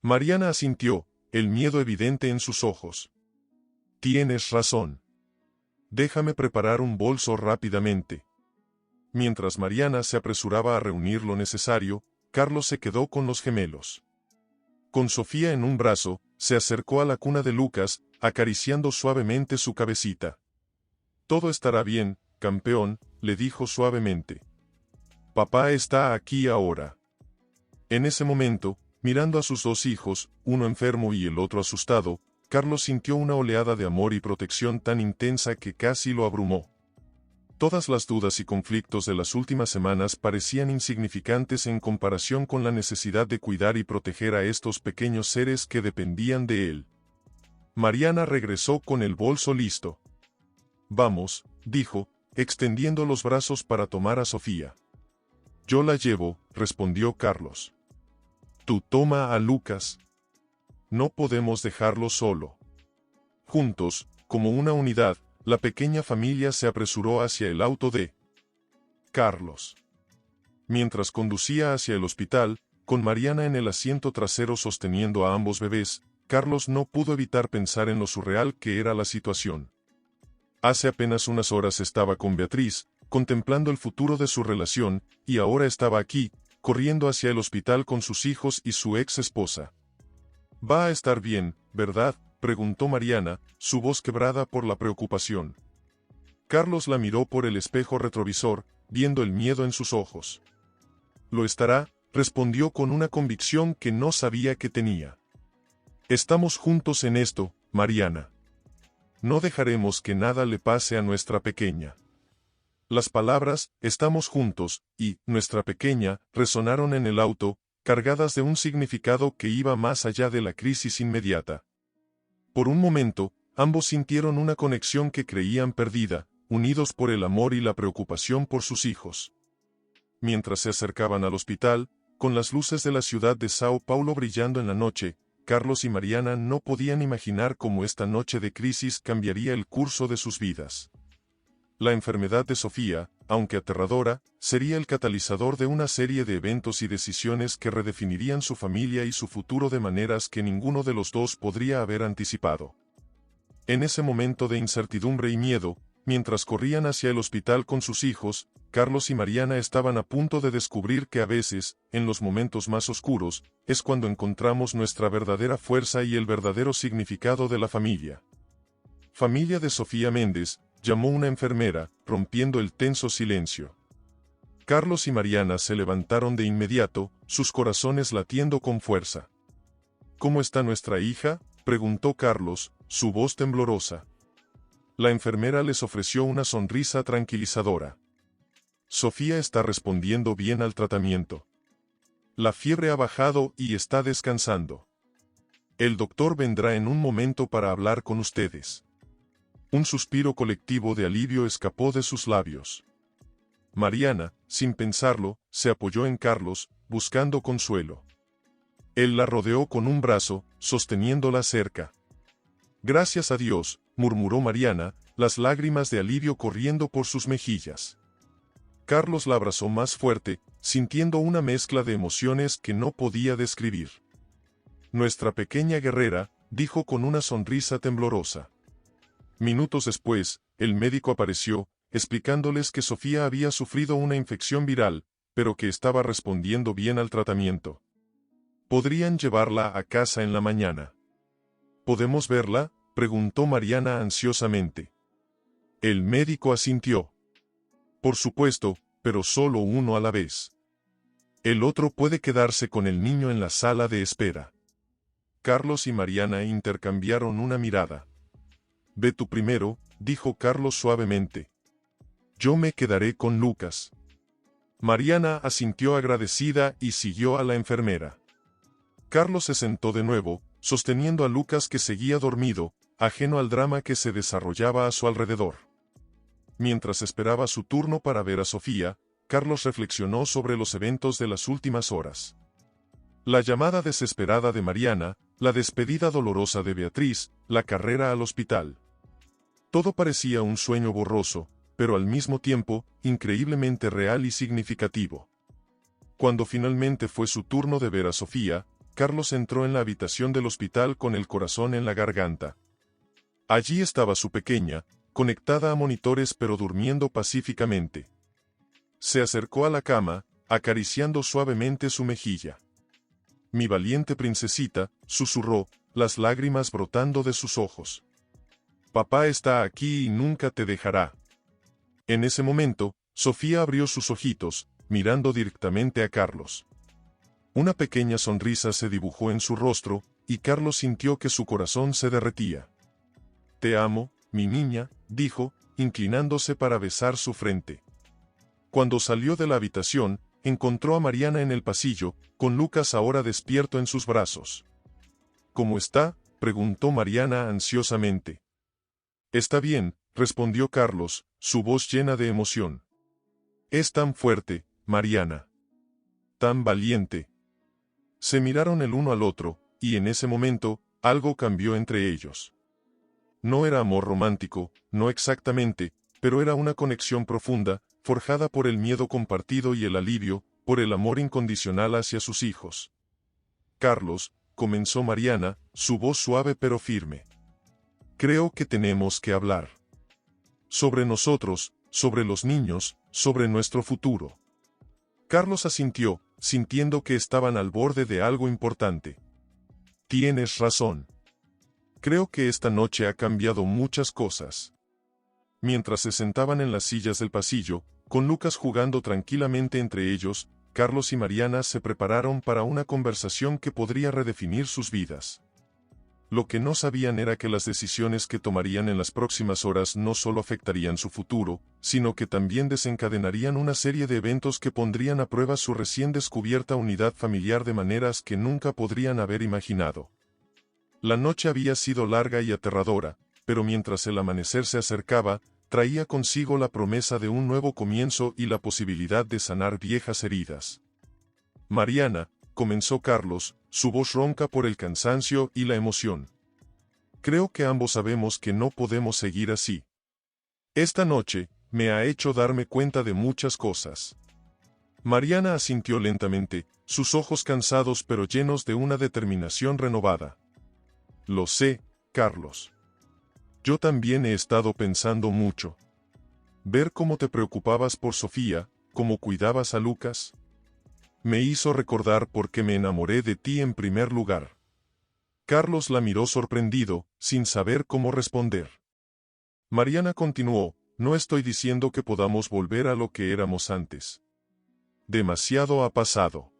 Mariana asintió, el miedo evidente en sus ojos. Tienes razón. Déjame preparar un bolso rápidamente. Mientras Mariana se apresuraba a reunir lo necesario, Carlos se quedó con los gemelos. Con Sofía en un brazo, se acercó a la cuna de Lucas, acariciando suavemente su cabecita. Todo estará bien, campeón, le dijo suavemente. Papá está aquí ahora. En ese momento, mirando a sus dos hijos, uno enfermo y el otro asustado, Carlos sintió una oleada de amor y protección tan intensa que casi lo abrumó. Todas las dudas y conflictos de las últimas semanas parecían insignificantes en comparación con la necesidad de cuidar y proteger a estos pequeños seres que dependían de él. Mariana regresó con el bolso listo. Vamos, dijo, extendiendo los brazos para tomar a Sofía. Yo la llevo, respondió Carlos. Tú toma a Lucas. No podemos dejarlo solo. Juntos, como una unidad, la pequeña familia se apresuró hacia el auto de Carlos. Mientras conducía hacia el hospital, con Mariana en el asiento trasero sosteniendo a ambos bebés, Carlos no pudo evitar pensar en lo surreal que era la situación. Hace apenas unas horas estaba con Beatriz, contemplando el futuro de su relación, y ahora estaba aquí, corriendo hacia el hospital con sus hijos y su ex esposa. «Va a estar bien, ¿verdad?», preguntó Mariana, su voz quebrada por la preocupación. Carlos la miró por el espejo retrovisor, viendo el miedo en sus ojos. «Lo estará», respondió con una convicción que no sabía que tenía. «Estamos juntos en esto, Mariana. No dejaremos que nada le pase a nuestra pequeña». Las palabras, «estamos juntos», y «nuestra pequeña», resonaron en el auto, cargadas de un significado que iba más allá de la crisis inmediata. Por un momento, ambos sintieron una conexión que creían perdida, unidos por el amor y la preocupación por sus hijos. Mientras se acercaban al hospital, con las luces de la ciudad de Sao Paulo brillando en la noche, Carlos y Mariana no podían imaginar cómo esta noche de crisis cambiaría el curso de sus vidas. La enfermedad de Sofía, aunque aterradora, sería el catalizador de una serie de eventos y decisiones que redefinirían su familia y su futuro de maneras que ninguno de los dos podría haber anticipado. En ese momento de incertidumbre y miedo, mientras corrían hacia el hospital con sus hijos, Carlos y Mariana estaban a punto de descubrir que a veces, en los momentos más oscuros, es cuando encontramos nuestra verdadera fuerza y el verdadero significado de la familia. «Familia de Sofía Méndez», llamó una enfermera, rompiendo el tenso silencio. Carlos y Mariana se levantaron de inmediato, sus corazones latiendo con fuerza. «¿Cómo está nuestra hija?», preguntó Carlos, su voz temblorosa. La enfermera les ofreció una sonrisa tranquilizadora. «Sofía está respondiendo bien al tratamiento. La fiebre ha bajado y está descansando. El doctor vendrá en un momento para hablar con ustedes». Un suspiro colectivo de alivio escapó de sus labios. Mariana, sin pensarlo, se apoyó en Carlos, buscando consuelo. Él la rodeó con un brazo, sosteniéndola cerca. «Gracias a Dios», murmuró Mariana, las lágrimas de alivio corriendo por sus mejillas. Carlos la abrazó más fuerte, sintiendo una mezcla de emociones que no podía describir. «Nuestra pequeña guerrera», dijo con una sonrisa temblorosa. Minutos después, el médico apareció, explicándoles que Sofía había sufrido una infección viral, pero que estaba respondiendo bien al tratamiento. Podrían llevarla a casa en la mañana. «¿Podemos verla?», preguntó Mariana ansiosamente. El médico asintió. «Por supuesto, pero solo uno a la vez. El otro puede quedarse con el niño en la sala de espera». Carlos y Mariana intercambiaron una mirada. «Ve tú primero», dijo Carlos suavemente. Yo me quedaré con Lucas. Mariana asintió agradecida y siguió a la enfermera. Carlos se sentó de nuevo, sosteniendo a Lucas que seguía dormido, ajeno al drama que se desarrollaba a su alrededor. Mientras esperaba su turno para ver a Sofía, Carlos reflexionó sobre los eventos de las últimas horas. La llamada desesperada de Mariana, la despedida dolorosa de Beatriz, la carrera al hospital. Todo parecía un sueño borroso, pero al mismo tiempo, increíblemente real y significativo. Cuando finalmente fue su turno de ver a Sofía, Carlos entró en la habitación del hospital con el corazón en la garganta. Allí estaba su pequeña, conectada a monitores pero durmiendo pacíficamente. Se acercó a la cama, acariciando suavemente su mejilla. Mi valiente princesita, susurró, las lágrimas brotando de sus ojos. Papá está aquí y nunca te dejará. En ese momento, Sofía abrió sus ojitos, mirando directamente a Carlos. Una pequeña sonrisa se dibujó en su rostro, y Carlos sintió que su corazón se derretía. Te amo, mi niña, dijo, inclinándose para besar su frente. Cuando salió de la habitación, encontró a Mariana en el pasillo, con Lucas ahora despierto en sus brazos. ¿Cómo está?, preguntó Mariana ansiosamente. Está bien, respondió Carlos, su voz llena de emoción. Es tan fuerte, Mariana. Tan valiente. Se miraron el uno al otro, y en ese momento, algo cambió entre ellos. No era amor romántico, no exactamente, pero era una conexión profunda, forjada por el miedo compartido y el alivio, por el amor incondicional hacia sus hijos. Carlos, comenzó Mariana, su voz suave pero firme. Creo que tenemos que hablar. Sobre nosotros, sobre los niños, sobre nuestro futuro. Carlos asintió, sintiendo que estaban al borde de algo importante. Tienes razón. Creo que esta noche ha cambiado muchas cosas. Mientras se sentaban en las sillas del pasillo, con Lucas jugando tranquilamente entre ellos, Carlos y Mariana se prepararon para una conversación que podría redefinir sus vidas. Lo que no sabían era que las decisiones que tomarían en las próximas horas no solo afectarían su futuro, sino que también desencadenarían una serie de eventos que pondrían a prueba su recién descubierta unidad familiar de maneras que nunca podrían haber imaginado. La noche había sido larga y aterradora, pero mientras el amanecer se acercaba, traía consigo la promesa de un nuevo comienzo y la posibilidad de sanar viejas heridas. Mariana, comenzó Carlos, su voz ronca por el cansancio y la emoción. Creo que ambos sabemos que no podemos seguir así. Esta noche, me ha hecho darme cuenta de muchas cosas. Mariana asintió lentamente, sus ojos cansados pero llenos de una determinación renovada. Lo sé, Carlos. Yo también he estado pensando mucho. Ver cómo te preocupabas por Sofía, cómo cuidabas a Lucas, me hizo recordar por qué me enamoré de ti en primer lugar. Carlos la miró sorprendido, sin saber cómo responder. Mariana continuó, no estoy diciendo que podamos volver a lo que éramos antes. Demasiado ha pasado.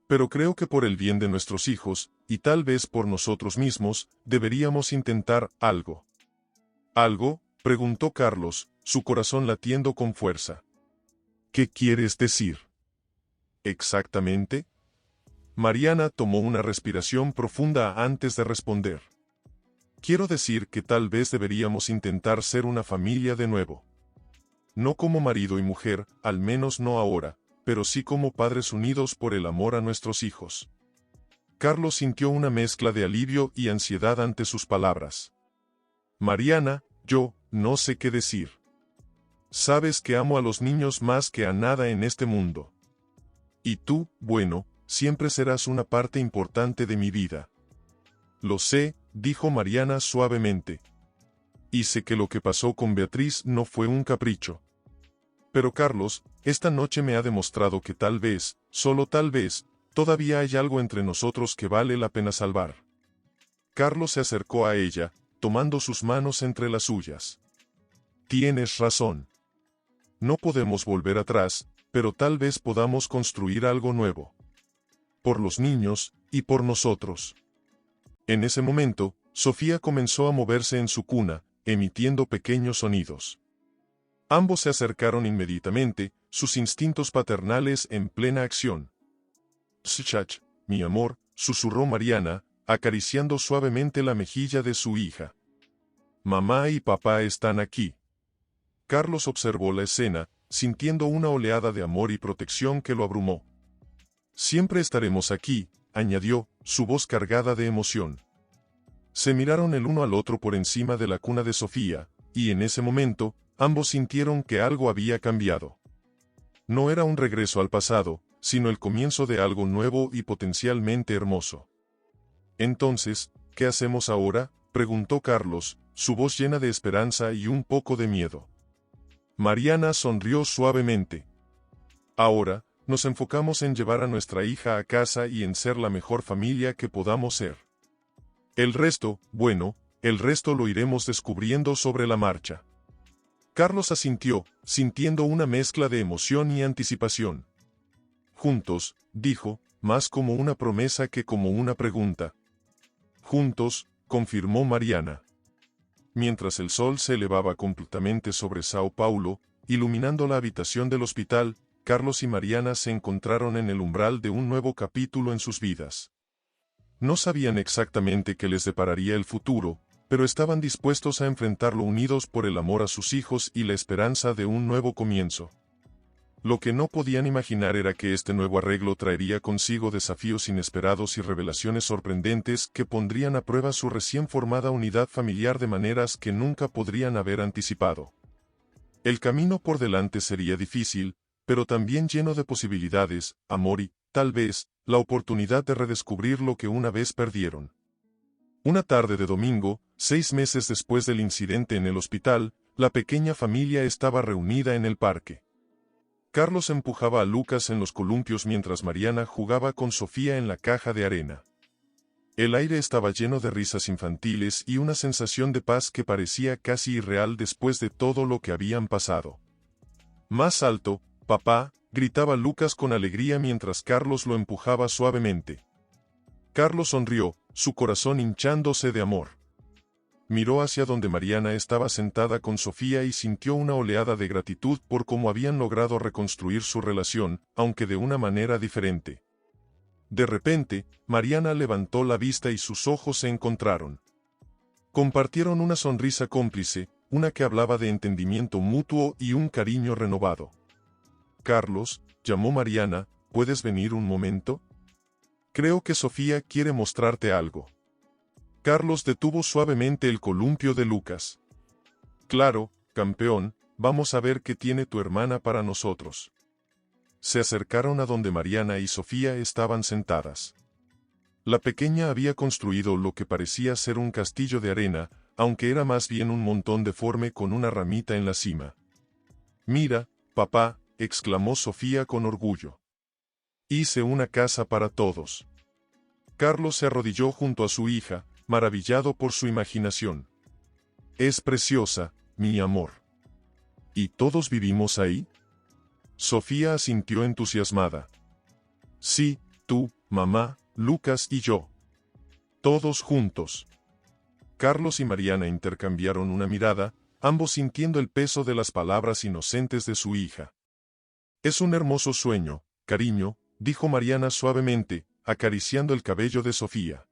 Pero creo que por el bien de nuestros hijos, y tal vez por nosotros mismos, deberíamos intentar algo. ¿Algo?, preguntó Carlos, su corazón latiendo con fuerza. ¿Qué quieres decir? ¿Exactamente? Mariana tomó una respiración profunda antes de responder. Quiero decir que tal vez deberíamos intentar ser una familia de nuevo. No como marido y mujer, al menos no ahora, pero sí como padres unidos por el amor a nuestros hijos. Carlos sintió una mezcla de alivio y ansiedad ante sus palabras. Mariana, yo, no sé qué decir. Sabes que amo a los niños más que a nada en este mundo. Y tú, bueno, siempre serás una parte importante de mi vida. Lo sé, dijo Mariana suavemente. Y sé que lo que pasó con Beatriz no fue un capricho. Pero Carlos, esta noche me ha demostrado que tal vez, solo tal vez, todavía hay algo entre nosotros que vale la pena salvar. Carlos se acercó a ella, tomando sus manos entre las suyas. Tienes razón. No podemos volver atrás, pero tal vez podamos construir algo nuevo. Por los niños, y por nosotros. En ese momento, Sofía comenzó a moverse en su cuna, emitiendo pequeños sonidos. Ambos se acercaron inmediatamente, sus instintos paternales en plena acción. «Shach, mi amor», susurró Mariana, acariciando suavemente la mejilla de su hija. «Mamá y papá están aquí». Carlos observó la escena, sintiendo una oleada de amor y protección que lo abrumó. «Siempre estaremos aquí», añadió, su voz cargada de emoción. Se miraron el uno al otro por encima de la cuna de Sofía, y en ese momento, ambos sintieron que algo había cambiado. No era un regreso al pasado, sino el comienzo de algo nuevo y potencialmente hermoso. «Entonces, ¿qué hacemos ahora?», preguntó Carlos, su voz llena de esperanza y un poco de miedo. Mariana sonrió suavemente. «Ahora, nos enfocamos en llevar a nuestra hija a casa y en ser la mejor familia que podamos ser. El resto, bueno, el resto lo iremos descubriendo sobre la marcha». Carlos asintió, sintiendo una mezcla de emoción y anticipación. «Juntos», dijo, más como una promesa que como una pregunta. «Juntos», confirmó Mariana. Mientras el sol se elevaba completamente sobre Sao Paulo, iluminando la habitación del hospital, Carlos y Mariana se encontraron en el umbral de un nuevo capítulo en sus vidas. No sabían exactamente qué les depararía el futuro, pero estaban dispuestos a enfrentarlo unidos por el amor a sus hijos y la esperanza de un nuevo comienzo. Lo que no podían imaginar era que este nuevo arreglo traería consigo desafíos inesperados y revelaciones sorprendentes que pondrían a prueba su recién formada unidad familiar de maneras que nunca podrían haber anticipado. El camino por delante sería difícil, pero también lleno de posibilidades, amor y, tal vez, la oportunidad de redescubrir lo que una vez perdieron. Una tarde de domingo, 6 meses después del incidente en el hospital, la pequeña familia estaba reunida en el parque. Carlos empujaba a Lucas en los columpios mientras Mariana jugaba con Sofía en la caja de arena. El aire estaba lleno de risas infantiles y una sensación de paz que parecía casi irreal después de todo lo que habían pasado. «Más alto, papá», gritaba Lucas con alegría mientras Carlos lo empujaba suavemente. Carlos sonrió, su corazón hinchándose de amor. Miró hacia donde Mariana estaba sentada con Sofía y sintió una oleada de gratitud por cómo habían logrado reconstruir su relación, aunque de una manera diferente. De repente, Mariana levantó la vista y sus ojos se encontraron. Compartieron una sonrisa cómplice, una que hablaba de entendimiento mutuo y un cariño renovado. «Carlos», llamó Mariana, «¿puedes venir un momento? Creo que Sofía quiere mostrarte algo». Carlos detuvo suavemente el columpio de Lucas. «Claro, campeón, vamos a ver qué tiene tu hermana para nosotros». Se acercaron a donde Mariana y Sofía estaban sentadas. La pequeña había construido lo que parecía ser un castillo de arena, aunque era más bien un montón deforme con una ramita en la cima. «Mira, papá», exclamó Sofía con orgullo. «Hice una casa para todos». Carlos se arrodilló junto a su hija, maravillado por su imaginación. «Es preciosa, mi amor». «¿Y todos vivimos ahí?». Sofía asintió entusiasmada. «Sí, tú, mamá, Lucas y yo. Todos juntos». Carlos y Mariana intercambiaron una mirada, ambos sintiendo el peso de las palabras inocentes de su hija. «Es un hermoso sueño, cariño», dijo Mariana suavemente, acariciando el cabello de Sofía.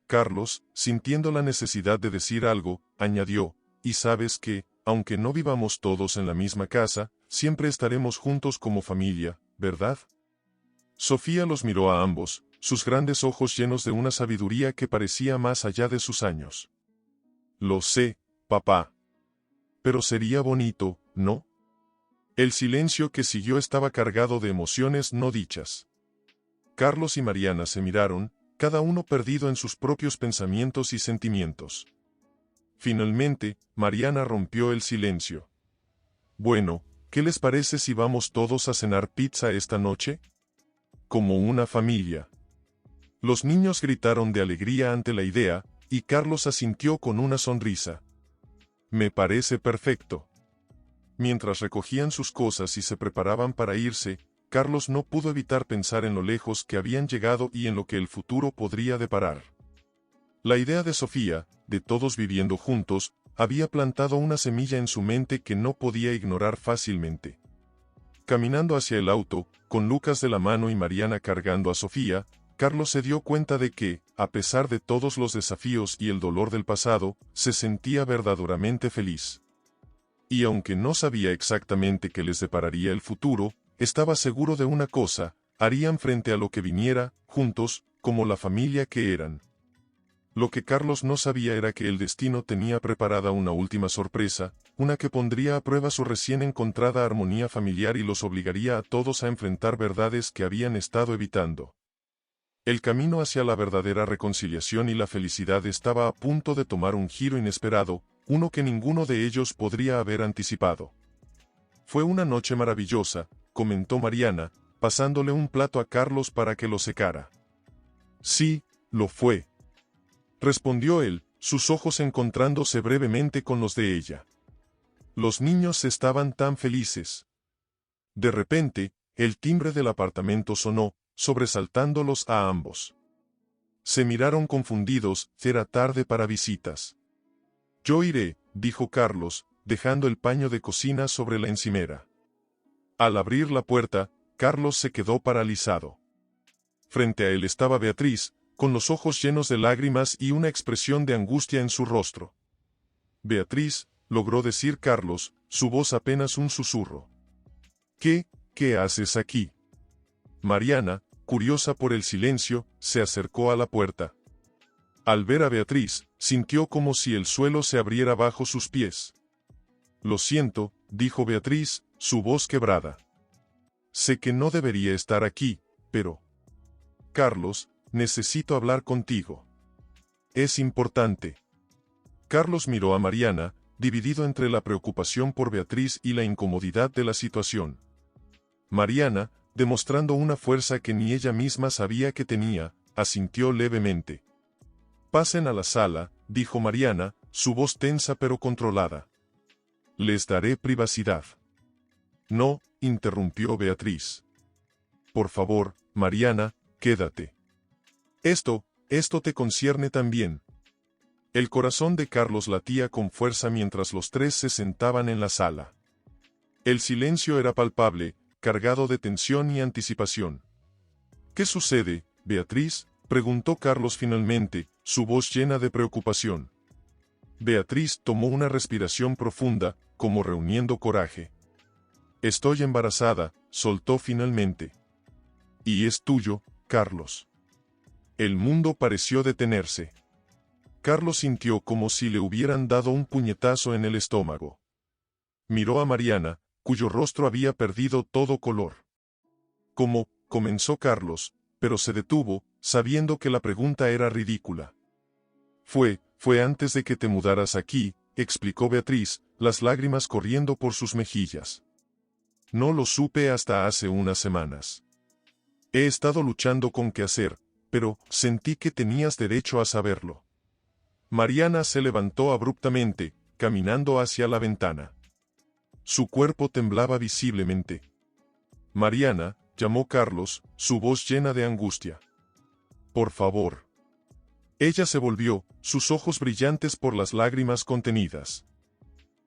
Carlos, sintiendo la necesidad de decir algo, añadió, «Y sabes que, aunque no vivamos todos en la misma casa, siempre estaremos juntos como familia, ¿verdad?». Sofía los miró a ambos, sus grandes ojos llenos de una sabiduría que parecía más allá de sus años. «Lo sé, papá. Pero sería bonito, ¿no?». El silencio que siguió estaba cargado de emociones no dichas. Carlos y Mariana se miraron, cada uno perdido en sus propios pensamientos y sentimientos. Finalmente, Mariana rompió el silencio. «Bueno, ¿qué les parece si vamos todos a cenar pizza esta noche? Como una familia». Los niños gritaron de alegría ante la idea, y Carlos asintió con una sonrisa. «Me parece perfecto». Mientras recogían sus cosas y se preparaban para irse, Carlos no pudo evitar pensar en lo lejos que habían llegado y en lo que el futuro podría deparar. La idea de Sofía, de todos viviendo juntos, había plantado una semilla en su mente que no podía ignorar fácilmente. Caminando hacia el auto, con Lucas de la mano y Mariana cargando a Sofía, Carlos se dio cuenta de que, a pesar de todos los desafíos y el dolor del pasado, se sentía verdaderamente feliz. Y aunque no sabía exactamente qué les depararía el futuro, estaba seguro de una cosa: harían frente a lo que viniera, juntos, como la familia que eran. Lo que Carlos no sabía era que el destino tenía preparada una última sorpresa, una que pondría a prueba su recién encontrada armonía familiar y los obligaría a todos a enfrentar verdades que habían estado evitando. El camino hacia la verdadera reconciliación y la felicidad estaba a punto de tomar un giro inesperado, uno que ninguno de ellos podría haber anticipado. Fue una noche maravillosa, comentó Mariana, pasándole un plato a Carlos para que lo secara. Sí, lo fue, respondió él, sus ojos encontrándose brevemente con los de ella. Los niños estaban tan felices. De repente, el timbre del apartamento sonó, sobresaltándolos a ambos. Se miraron confundidos, era tarde para visitas. Yo iré, dijo Carlos, dejando el paño de cocina sobre la encimera. Al abrir la puerta, Carlos se quedó paralizado. Frente a él estaba Beatriz, con los ojos llenos de lágrimas y una expresión de angustia en su rostro. Beatriz, logró decir Carlos, su voz apenas un susurro. ¿Qué haces aquí? Mariana, curiosa por el silencio, se acercó a la puerta. Al ver a Beatriz, sintió como si el suelo se abriera bajo sus pies. Lo siento, dijo Beatriz, su voz quebrada. Sé que no debería estar aquí, pero... Carlos, necesito hablar contigo. Es importante. Carlos miró a Mariana, dividido entre la preocupación por Beatriz y la incomodidad de la situación. Mariana, demostrando una fuerza que ni ella misma sabía que tenía, asintió levemente. Pasen a la sala, dijo Mariana, su voz tensa pero controlada. Les daré privacidad. No, interrumpió Beatriz. Por favor, Mariana, quédate. Esto te concierne también. El corazón de Carlos latía con fuerza mientras los tres se sentaban en la sala. El silencio era palpable, cargado de tensión y anticipación. ¿Qué sucede, Beatriz?, preguntó Carlos finalmente, su voz llena de preocupación. Beatriz tomó una respiración profunda, como reuniendo coraje. Estoy embarazada, soltó finalmente. Y es tuyo, Carlos. El mundo pareció detenerse. Carlos sintió como si le hubieran dado un puñetazo en el estómago. Miró a Mariana, cuyo rostro había perdido todo color. ¿Cómo?, comenzó Carlos, pero se detuvo, sabiendo que la pregunta era ridícula. Fue antes de que te mudaras aquí, explicó Beatriz, las lágrimas corriendo por sus mejillas. No lo supe hasta hace unas semanas. He estado luchando con qué hacer, pero sentí que tenías derecho a saberlo. Mariana se levantó abruptamente, caminando hacia la ventana. Su cuerpo temblaba visiblemente. Mariana, llamó Carlos, su voz llena de angustia. Por favor. Ella se volvió, sus ojos brillantes por las lágrimas contenidas.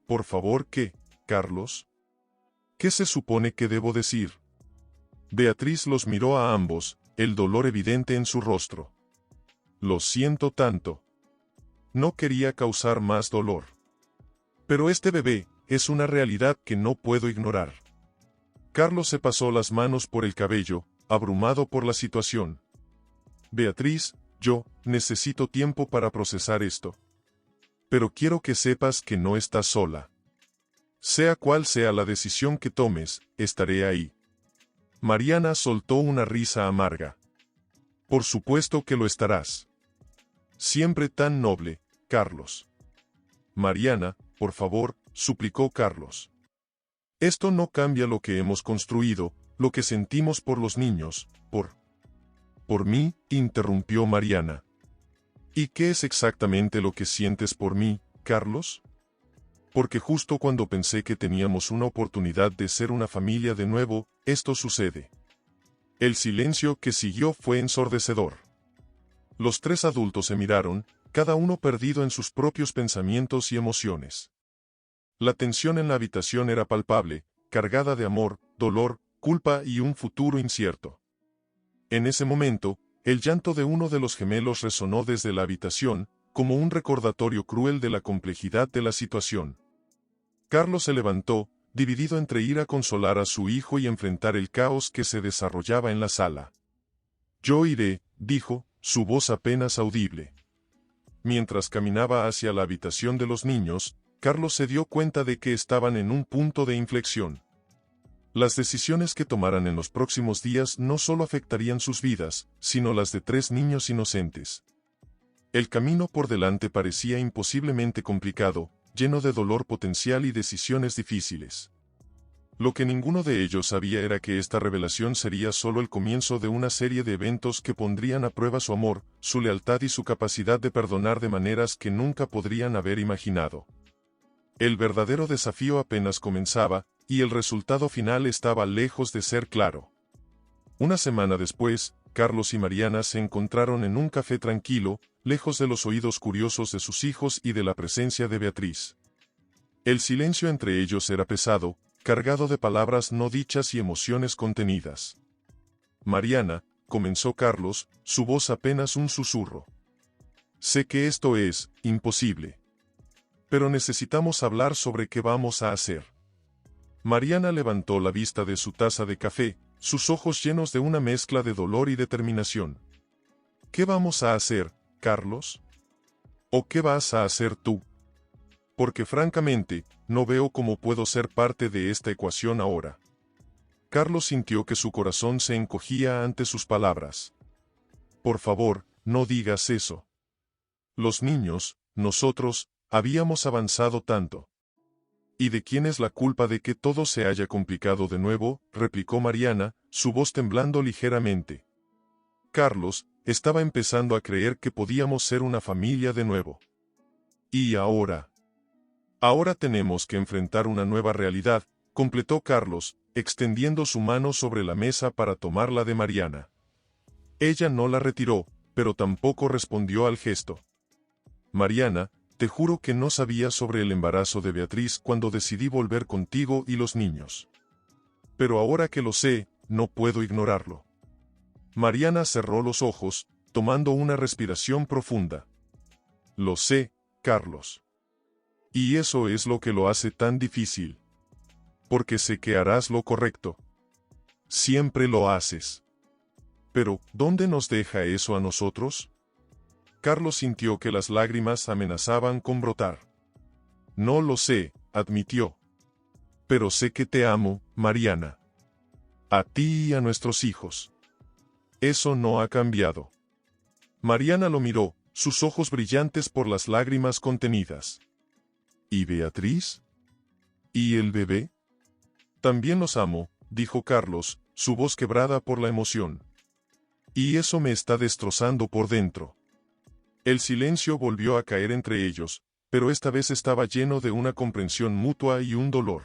Por favor, ¿qué, Carlos? ¿Qué se supone que debo decir? Beatriz los miró a ambos, el dolor evidente en su rostro. Lo siento tanto. No quería causar más dolor. Pero este bebé es una realidad que no puedo ignorar. Carlos se pasó las manos por el cabello, abrumado por la situación. Beatriz, yo necesito tiempo para procesar esto. Pero quiero que sepas que no estás sola. Sea cual sea la decisión que tomes, estaré ahí. Mariana soltó una risa amarga. Por supuesto que lo estarás. Siempre tan noble, Carlos. Mariana, por favor, suplicó Carlos. Esto no cambia lo que hemos construido, lo que sentimos por los niños, por mí, interrumpió Mariana. ¿Y qué es exactamente lo que sientes por mí, Carlos? Porque justo cuando pensé que teníamos una oportunidad de ser una familia de nuevo, esto sucede. El silencio que siguió fue ensordecedor. Los tres adultos se miraron, cada uno perdido en sus propios pensamientos y emociones. La tensión en la habitación era palpable, cargada de amor, dolor, culpa y un futuro incierto. En ese momento, el llanto de uno de los gemelos resonó desde la habitación, como un recordatorio cruel de la complejidad de la situación. Carlos se levantó, dividido entre ir a consolar a su hijo y enfrentar el caos que se desarrollaba en la sala. «Yo iré», dijo, su voz apenas audible. Mientras caminaba hacia la habitación de los niños, Carlos se dio cuenta de que estaban en un punto de inflexión. Las decisiones que tomaran en los próximos días no solo afectarían sus vidas, sino las de 3 niños inocentes. El camino por delante parecía imposiblemente complicado, lleno de dolor potencial y decisiones difíciles. Lo que ninguno de ellos sabía era que esta revelación sería solo el comienzo de una serie de eventos que pondrían a prueba su amor, su lealtad y su capacidad de perdonar de maneras que nunca podrían haber imaginado. El verdadero desafío apenas comenzaba, y el resultado final estaba lejos de ser claro. Una semana después, Carlos y Mariana se encontraron en un café tranquilo, lejos de los oídos curiosos de sus hijos y de la presencia de Beatriz. El silencio entre ellos era pesado, cargado de palabras no dichas y emociones contenidas. «Mariana», comenzó Carlos, su voz apenas un susurro. «Sé que esto es imposible. Pero necesitamos hablar sobre qué vamos a hacer». Mariana levantó la vista de su taza de café, sus ojos llenos de una mezcla de dolor y determinación. «¿Qué vamos a hacer, Carlos? ¿O qué vas a hacer tú? Porque francamente, no veo cómo puedo ser parte de esta ecuación ahora». Carlos sintió que su corazón se encogía ante sus palabras. «Por favor, no digas eso. Los niños, nosotros, habíamos avanzado tanto». «¿Y de quién es la culpa de que todo se haya complicado de nuevo?», replicó Mariana, su voz temblando ligeramente. Carlos estaba empezando a creer que podíamos ser una familia de nuevo. «¿Y ahora? Ahora tenemos que enfrentar una nueva realidad», completó Carlos, extendiendo su mano sobre la mesa para tomarla de Mariana. Ella no la retiró, pero tampoco respondió al gesto. «Mariana, te juro que no sabía sobre el embarazo de Beatriz cuando decidí volver contigo y los niños. Pero ahora que lo sé, no puedo ignorarlo». Mariana cerró los ojos, tomando una respiración profunda. «Lo sé, Carlos. Y eso es lo que lo hace tan difícil. Porque sé que harás lo correcto. Siempre lo haces. Pero, ¿dónde nos deja eso a nosotros?». Carlos sintió que las lágrimas amenazaban con brotar. «No lo sé», admitió. «Pero sé que te amo, Mariana. A ti y a nuestros hijos. Eso no ha cambiado». Mariana lo miró, sus ojos brillantes por las lágrimas contenidas. «¿Y Beatriz? ¿Y el bebé?». «También los amo», dijo Carlos, su voz quebrada por la emoción. «Y eso me está destrozando por dentro». El silencio volvió a caer entre ellos, pero esta vez estaba lleno de una comprensión mutua y un dolor.